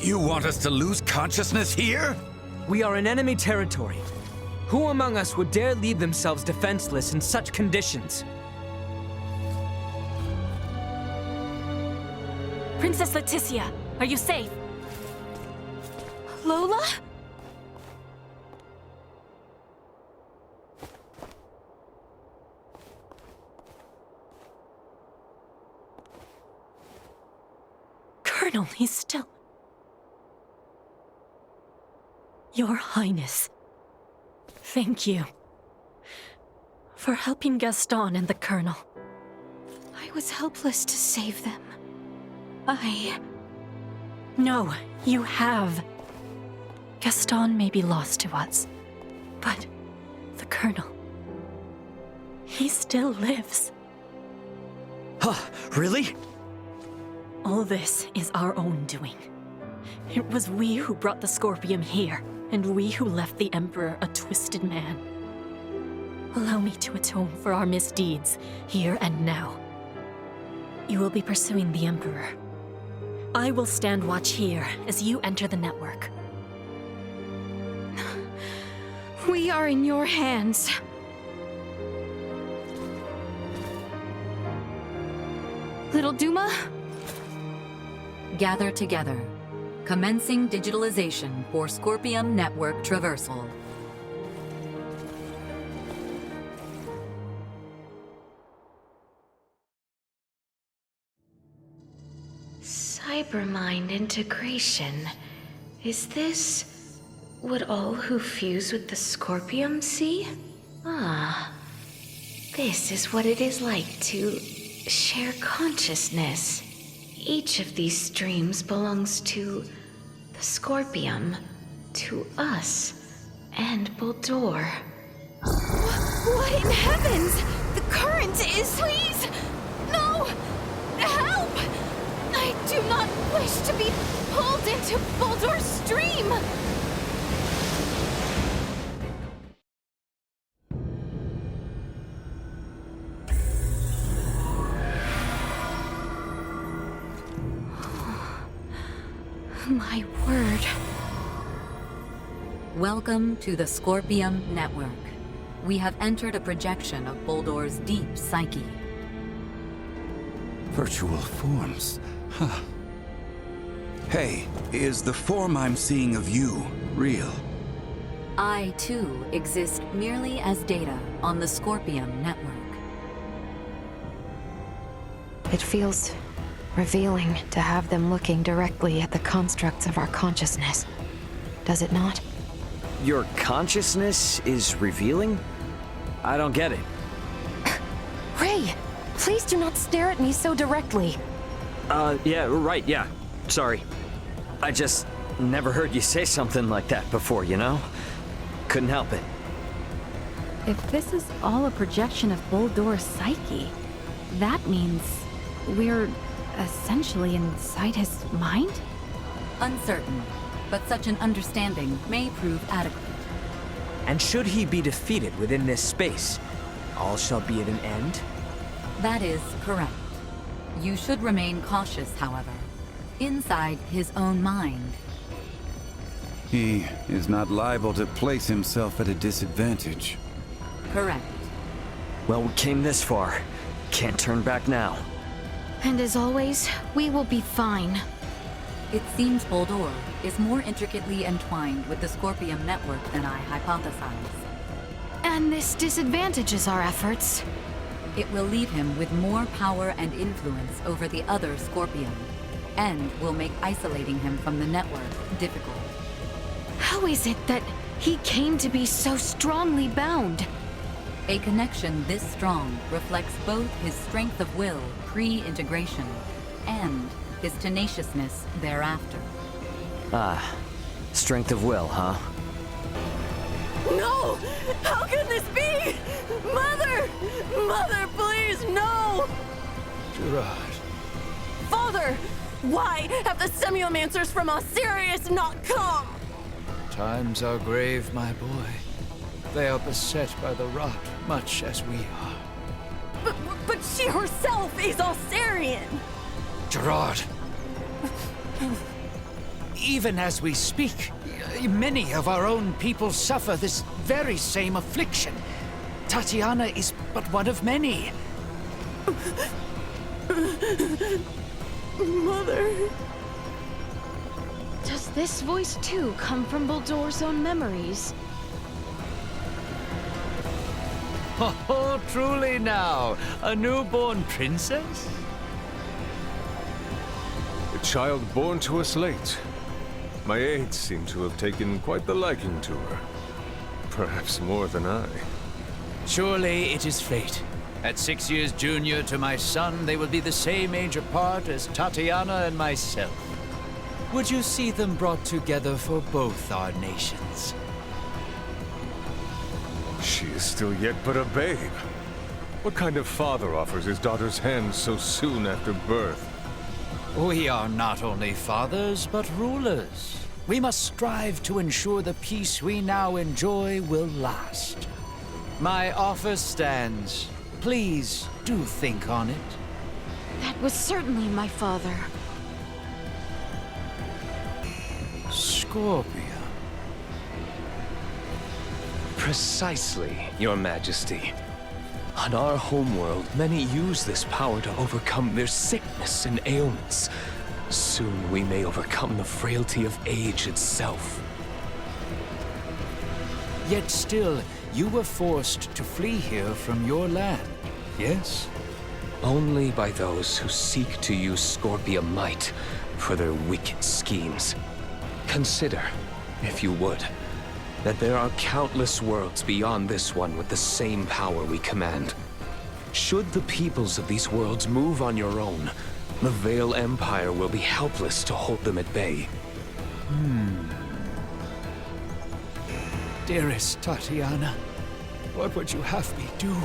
You want us to lose consciousness here? We are in enemy territory. Who among us would dare leave themselves defenseless in such conditions? Princess Laeticia, are you safe? Lola? Final, he's still... Your Highness, thank you for helping Gaston and the Colonel. I was helpless to save them. No, you have. Gaston may be lost to us, but the Colonel, he still lives. Huh, really? All this is our own doing. It was we who brought the Scorpium here, and we who left the Emperor a twisted man. Allow me to atone for our misdeeds, here and now. You will be pursuing the Emperor. I will stand watch here as you enter the network. We are in your hands. Little Duma? Gather together. Commencing digitalization for Scorpium Network Traversal. Cybermind integration. Is this what all who fuse with the Scorpium see? Ah. This is what it is like to share consciousness. Each of these streams belongs to the Scorpium, to us, and Baldur. What in heavens? The current is... Please! No! Help! I do not wish to be pulled into Baldur's stream! My word. Welcome to the Scorpium Network. We have entered a projection of Baldur's deep psyche. Virtual forms. Huh. Hey, is the form I'm seeing of you real? I, too, exist merely as data on the Scorpium Network. It feels revealing to have them looking directly at the constructs of our consciousness. Does it not? Your consciousness is revealing? I don't get it. Ray, please do not stare at me so directly. Yeah, right, yeah. Sorry. I just never heard you say something like that before, you know? Couldn't help it. If this is all a projection of Baldur's psyche, that means we're essentially inside his mind? Uncertain, but such an understanding may prove adequate. And should he be defeated within this space, all shall be at an end? That is correct. You should remain cautious, however. Inside his own mind. He is not liable to place himself at a disadvantage. Correct. Well, we came this far. Can't turn back now. And as always, we will be fine. It seems Baldur is more intricately entwined with the Scorpium network than I hypothesized. And this disadvantages our efforts. It will leave him with more power and influence over the other Scorpium, and will make isolating him from the network difficult. How is it that he came to be so strongly bound? A connection this strong reflects both his strength of will pre-integration and his tenaciousness thereafter. Ah, strength of will, huh? No! How can this be? Mother! Mother, please, no! Gerard. Father! Why have the semiomancers from Aucerius not come? Times are grave, my boy. They are beset by the rot, much as we are. But she herself is Aucerian! Gerard! Even as we speak, many of our own people suffer this very same affliction. Tatiana is but one of many. Mother... Does this voice too come from Baldur's own memories? Oh, truly now, a newborn princess? A child born to us late. My aides seem to have taken quite the liking to her. Perhaps more than I. Surely it is fate. At 6 years junior to my son, they will be the same age apart as Tatiana and myself. Would you see them brought together for both our nations? She is still yet but a babe. What kind of father offers his daughter's hand so soon after birth? We are not only fathers, but rulers. We must strive to ensure the peace we now enjoy will last. My offer stands. Please do think on it. That was certainly my father. Scorpia. Precisely, Your Majesty. On our homeworld, many use this power to overcome their sickness and ailments. Soon we may overcome the frailty of age itself. Yet still, you were forced to flee here from your land, yes? Only by those who seek to use Scorpia might for their wicked schemes. Consider, if you would, that there are countless worlds beyond this one with the same power we command. Should the peoples of these worlds move on your own, the Vale Empire will be helpless to hold them at bay. Dearest Tatiana, what would you have me do?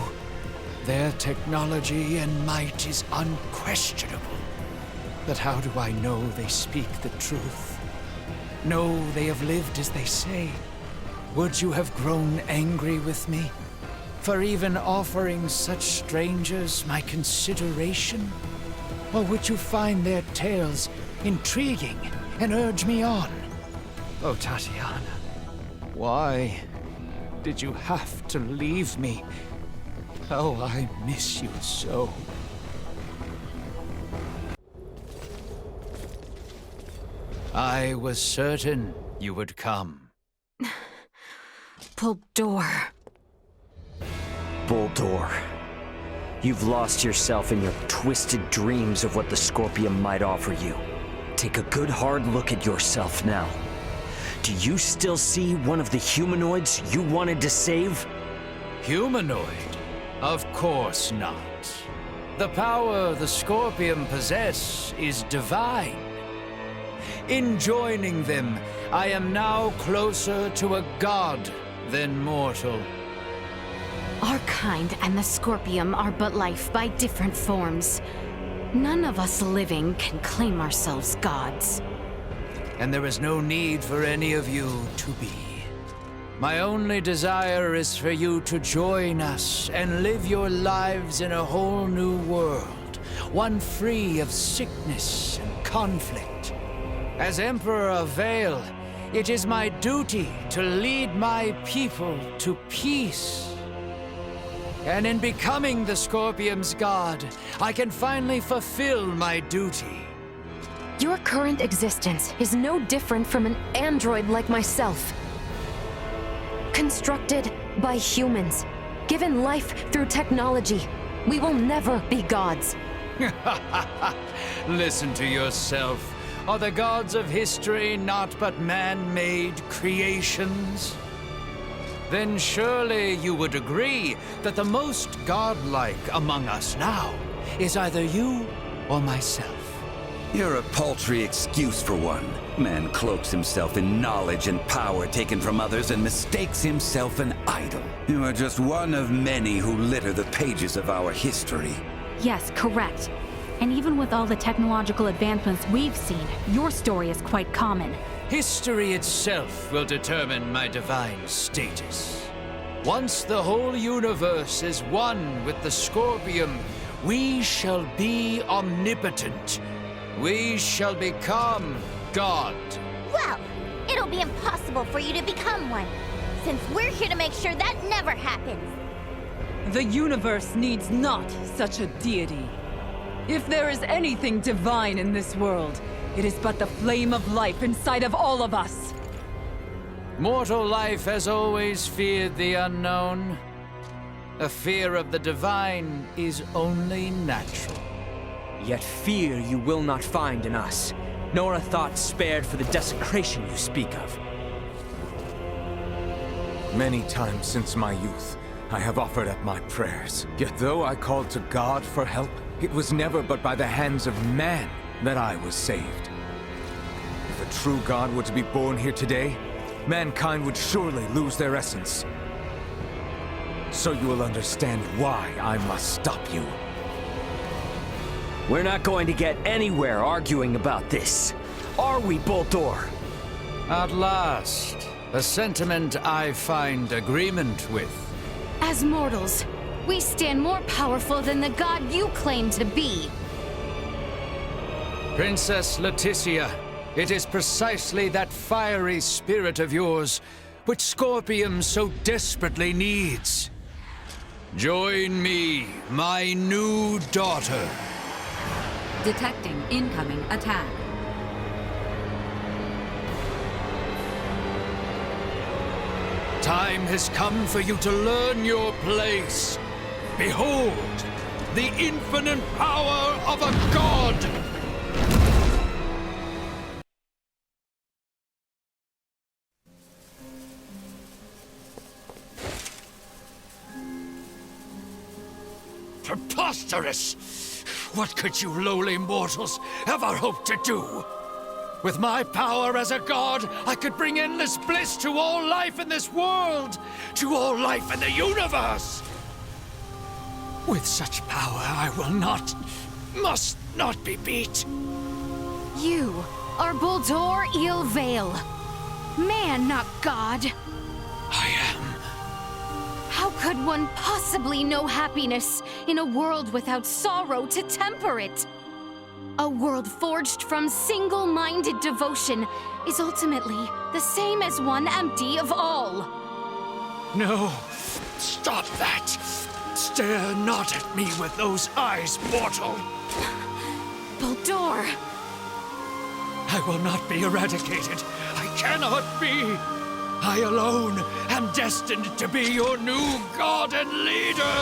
Their technology and might is unquestionable. But how do I know they speak the truth? Know they have lived as they say? Would you have grown angry with me for even offering such strangers my consideration? Or would you find their tales intriguing and urge me on? Oh, Tatiana, why did you have to leave me? Oh, I miss you so. I was certain you would come. Bulldor. Bulldor. You've lost yourself in your twisted dreams of what the Scorpium might offer you. Take a good hard look at yourself now. Do you still see one of the humanoids you wanted to save? Humanoid? Of course not. The power the Scorpium possess is divine. In joining them, I am now closer to a god than mortal. Our kind and the Scorpium are but life by different forms. None of us living can claim ourselves gods. And there is no need for any of you to be. My only desire is for you to join us and live your lives in a whole new world, one free of sickness and conflict. As Emperor of Vale, it is my duty to lead my people to peace. And in becoming the Scorpium's god, I can finally fulfill my duty. Your current existence is no different from an android like myself. Constructed by humans, given life through technology, we will never be gods. Listen to yourself. Are the gods of history not but man-made creations? Then surely you would agree that the most godlike among us now is either you or myself. You're a paltry excuse for one. Man cloaks himself in knowledge and power taken from others and mistakes himself an idol. You are just one of many who litter the pages of our history. Yes, correct. And even with all the technological advancements we've seen, your story is quite common. History itself will determine my divine status. Once the whole universe is one with the Scorpium, we shall be omnipotent. We shall become God. Well, it'll be impossible for you to become one, since we're here to make sure that never happens. The universe needs not such a deity. If there is anything divine in this world, it is but the flame of life inside of all of us. Mortal life has always feared the unknown. A fear of the divine is only natural. Yet fear you will not find in us, nor a thought spared for the desecration you speak of. Many times since my youth, I have offered up my prayers. Yet though I called to God for help, it was never but by the hands of man that I was saved. If a true God were to be born here today, mankind would surely lose their essence. So you will understand why I must stop you. We're not going to get anywhere arguing about this. Are we, Boltor? At last, a sentiment I find agreement with. As mortals, we stand more powerful than the god you claim to be. Princess Laeticia, it is precisely that fiery spirit of yours which Scorpium so desperately needs. Join me, my new daughter. Detecting incoming attack. Time has come for you to learn your place. Behold, the infinite power of a god! Preposterous! What could you lowly mortals ever hope to do? With my power as a god, I could bring endless bliss to all life in this world, to all life in the universe. With such power, I will not, must not be beat. You are Boltor Il Vale. Man, not god. I am. How could one possibly know happiness in a world without sorrow to temper it? A world forged from single-minded devotion is ultimately the same as one empty of all. No, stop that. Stare not at me with those eyes, mortal. Boltor! I will not be eradicated. I cannot be. I alone am destined to be your new god and leader.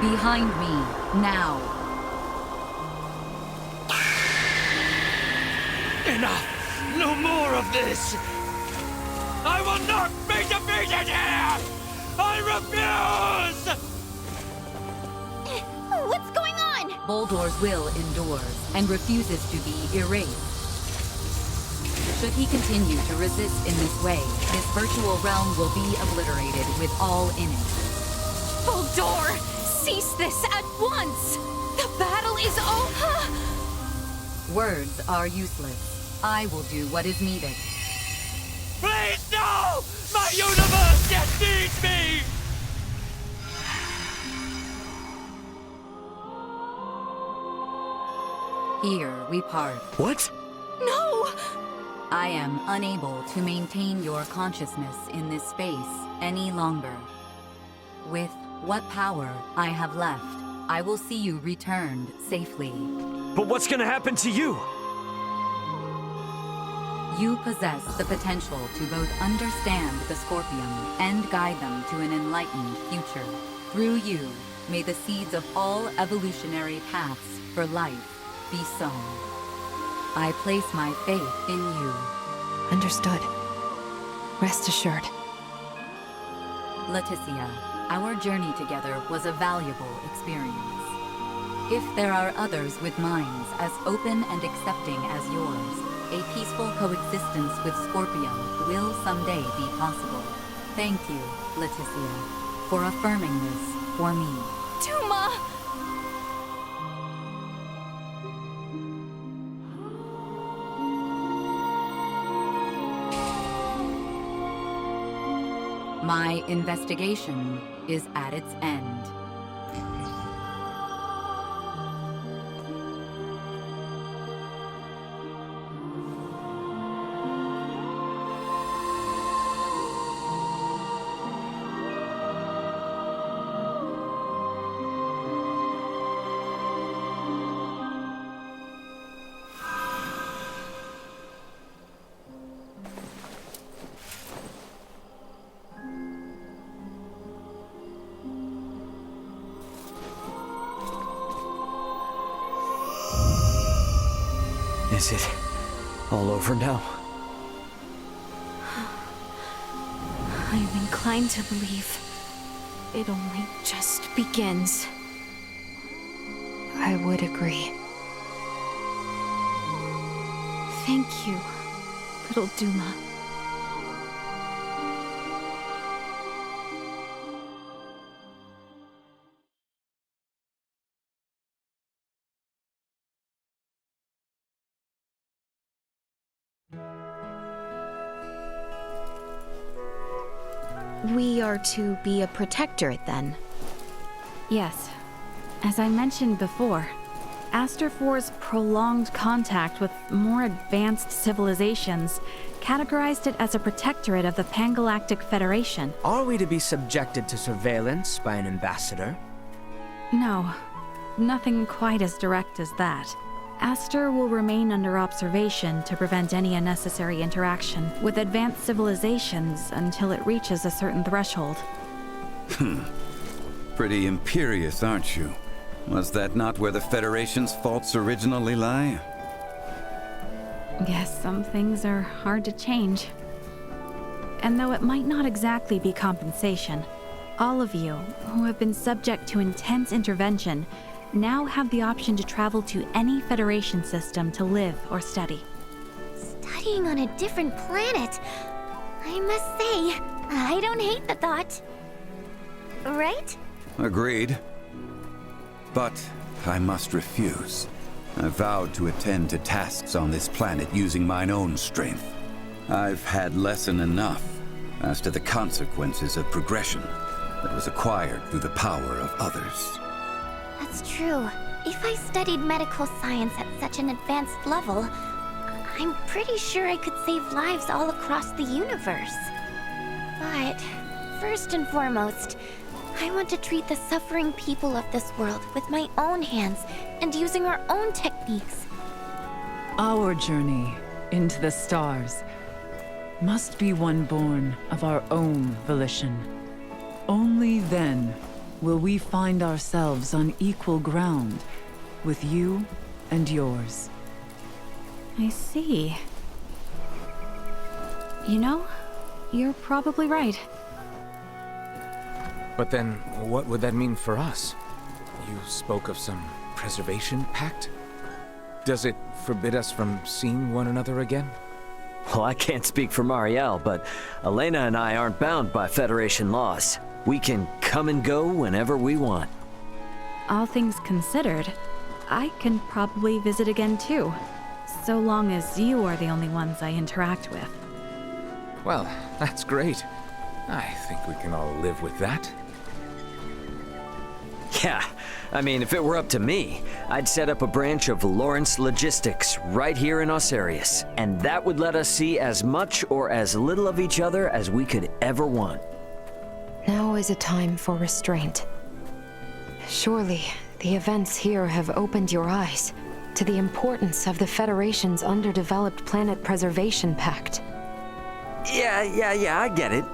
Behind me, now. Enough! No more of this! I will not be defeated here! I refuse! What's going on? Boldor's will endures and refuses to be erased. Should he continue to resist in this way, his virtual realm will be obliterated with all in it. Boldor! Cease this at once! The battle is over! Words are useless. I will do what is needed. Please, no! My universe yet needs me! Here we part. What? No! I am unable to maintain your consciousness in this space any longer. With what power I have left, I will see you returned safely. But what's gonna happen to you? You possess the potential to both understand the Scorpium and guide them to an enlightened future. Through you, may the seeds of all evolutionary paths for life be sown. I place my faith in you. Understood. Rest assured. Laeticia, our journey together was a valuable experience. If there are others with minds as open and accepting as yours, a peaceful coexistence with Scorpium will someday be possible. Thank you, Laeticia, for affirming this for me. Duma! My investigation is at its end. Is it all over now? I'm inclined to believe it only just begins. I would agree. Thank you, little Duma. We are to be a protectorate, then? Yes. As I mentioned before, Aster 4's prolonged contact with more advanced civilizations categorized it as a protectorate of the Pangalactic Federation. Are we to be subjected to surveillance by an ambassador? No, nothing quite as direct as that. Aster will remain under observation to prevent any unnecessary interaction with advanced civilizations until it reaches a certain threshold. Pretty imperious, aren't you? Was that not where the Federation's faults originally lie? Yes, some things are hard to change. And though it might not exactly be compensation, all of you who have been subject to intense intervention now have the option to travel to any Federation system to live or study. Studying on a different planet. I must say, I don't hate the thought. Right? Agreed. But I must refuse. I vowed to attend to tasks on this planet using mine own strength. I've had lesson enough as to the consequences of progression that was acquired through the power of others. That's true. If I studied medical science at such an advanced level, I'm pretty sure I could save lives all across the universe. But first and foremost, I want to treat the suffering people of this world with my own hands and using our own techniques. Our journey into the stars must be one born of our own volition. Only then will we find ourselves on equal ground with you and yours. I see. You know, you're probably right. But then, what would that mean for us? You spoke of some preservation pact? Does it forbid us from seeing one another again? Well, I can't speak for Marielle, but Elena and I aren't bound by Federation laws. We can come and go whenever we want. All things considered, I can probably visit again too, so long as you are the only ones I interact with. Well, that's great. I think we can all live with that. Yeah, I mean, if it were up to me, I'd set up a branch of Lawrence Logistics right here in Aucerius, and that would let us see as much or as little of each other as we could ever want. Now is a time for restraint. Surely, the events here have opened your eyes to the importance of the Federation's underdeveloped planet preservation pact. Yeah, I get it.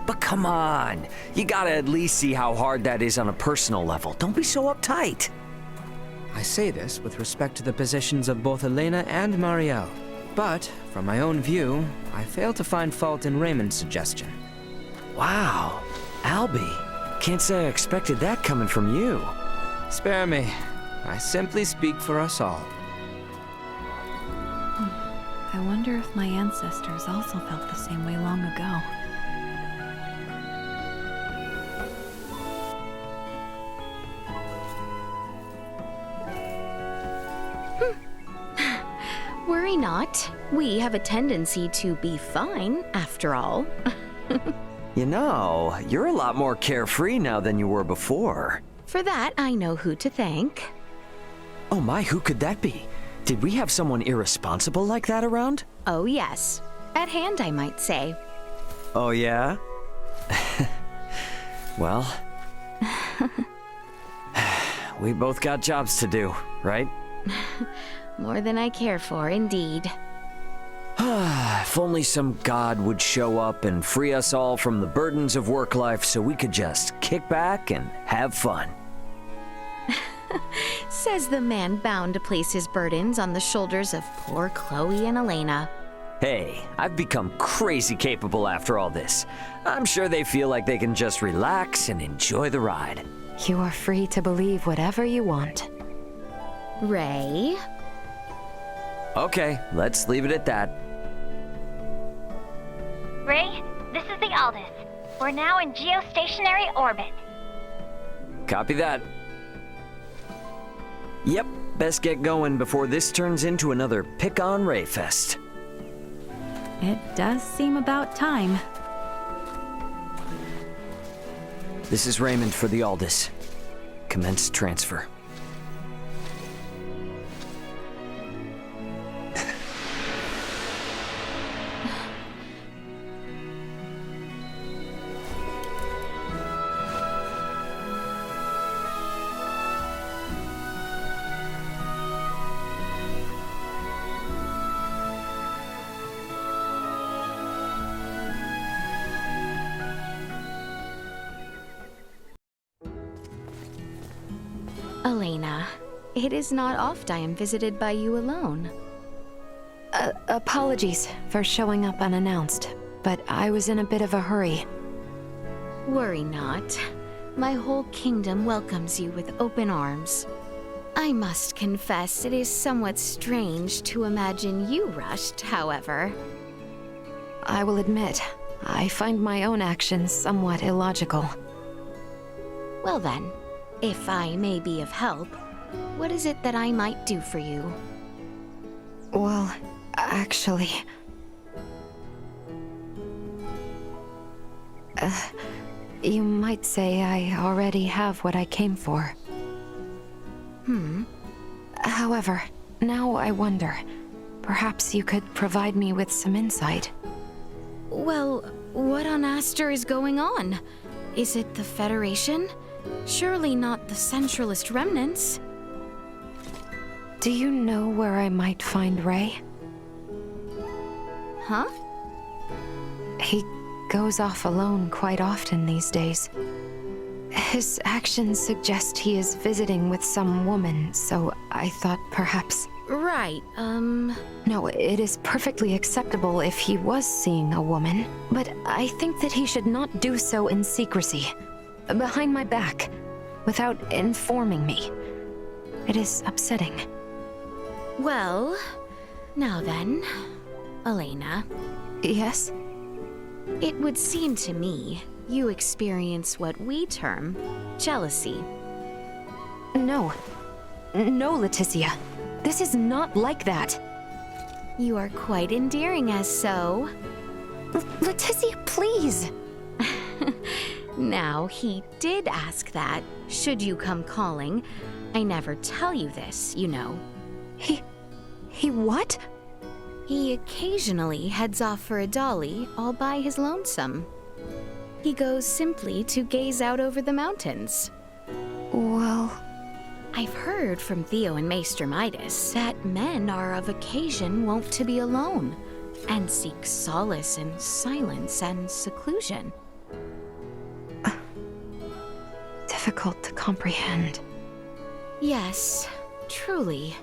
But come on, you gotta at least see how hard that is on a personal level. Don't be so uptight. I say this with respect to the positions of both Elena and Marielle. But, from my own view, I fail to find fault in Raymond's suggestion. Wow, Albie, can't say I expected that coming from you. Spare me. I simply speak for us all. I wonder if my ancestors also felt the same way long ago. Worry not. We have a tendency to be fine, after all. You know, you're a lot more carefree now than you were before. For that, I know who to thank. Oh my, who could that be? Did we have someone irresponsible like that around? Oh yes. At hand, I might say. Oh yeah? Well, we both got jobs to do, right? More than I care for, indeed. If only some god would show up and free us all from the burdens of work life so we could just kick back and have fun. Says the man bound to place his burdens on the shoulders of poor Chloe and Elena. Hey, I've become crazy capable after all this. I'm sure they feel like they can just relax and enjoy the ride. You are free to believe whatever you want. Ray? Okay, let's leave it at that. Ray, this is the Aldous. We're now in geostationary orbit. Copy that. Yep, best get going before this turns into another pick-on Ray fest. It does seem about time. This is Raymond for the Aldous. Commence transfer. Elena, it is not oft I am visited by you alone. Apologies for showing up unannounced, but I was in a bit of a hurry. Worry not. My whole kingdom welcomes you with open arms. I must confess it is somewhat strange to imagine you rushed, however. I will admit, I find my own actions somewhat illogical. Well then, if I may be of help, what is it that I might do for you? Well, actually... you might say I already have what I came for. However, now I wonder, perhaps you could provide me with some insight. Well, what on Aster is going on? Is it the Federation? Surely not the Centralist remnants. Do you know where I might find Ray? Huh? He goes off alone quite often these days. His actions suggest he is visiting with some woman, so I thought perhaps... Right, No, it is perfectly acceptable if he was seeing a woman, but I think that he should not do so in secrecy, behind my back, without informing me. It is upsetting. Well, now then, Elena. Yes? It would seem to me you experience what we term jealousy. No. No, Laeticia. This is not like that. You are quite endearing as so. Laeticia, please! Now, he did ask that, should you come calling. I never tell you this, you know. He what? He occasionally heads off for a dolly all by his lonesome. He goes simply to gaze out over the mountains. Well... I've heard from Theo and Maester Midas that men are of occasion wont to be alone, and seek solace in silence and seclusion. Difficult to comprehend. Yes, truly.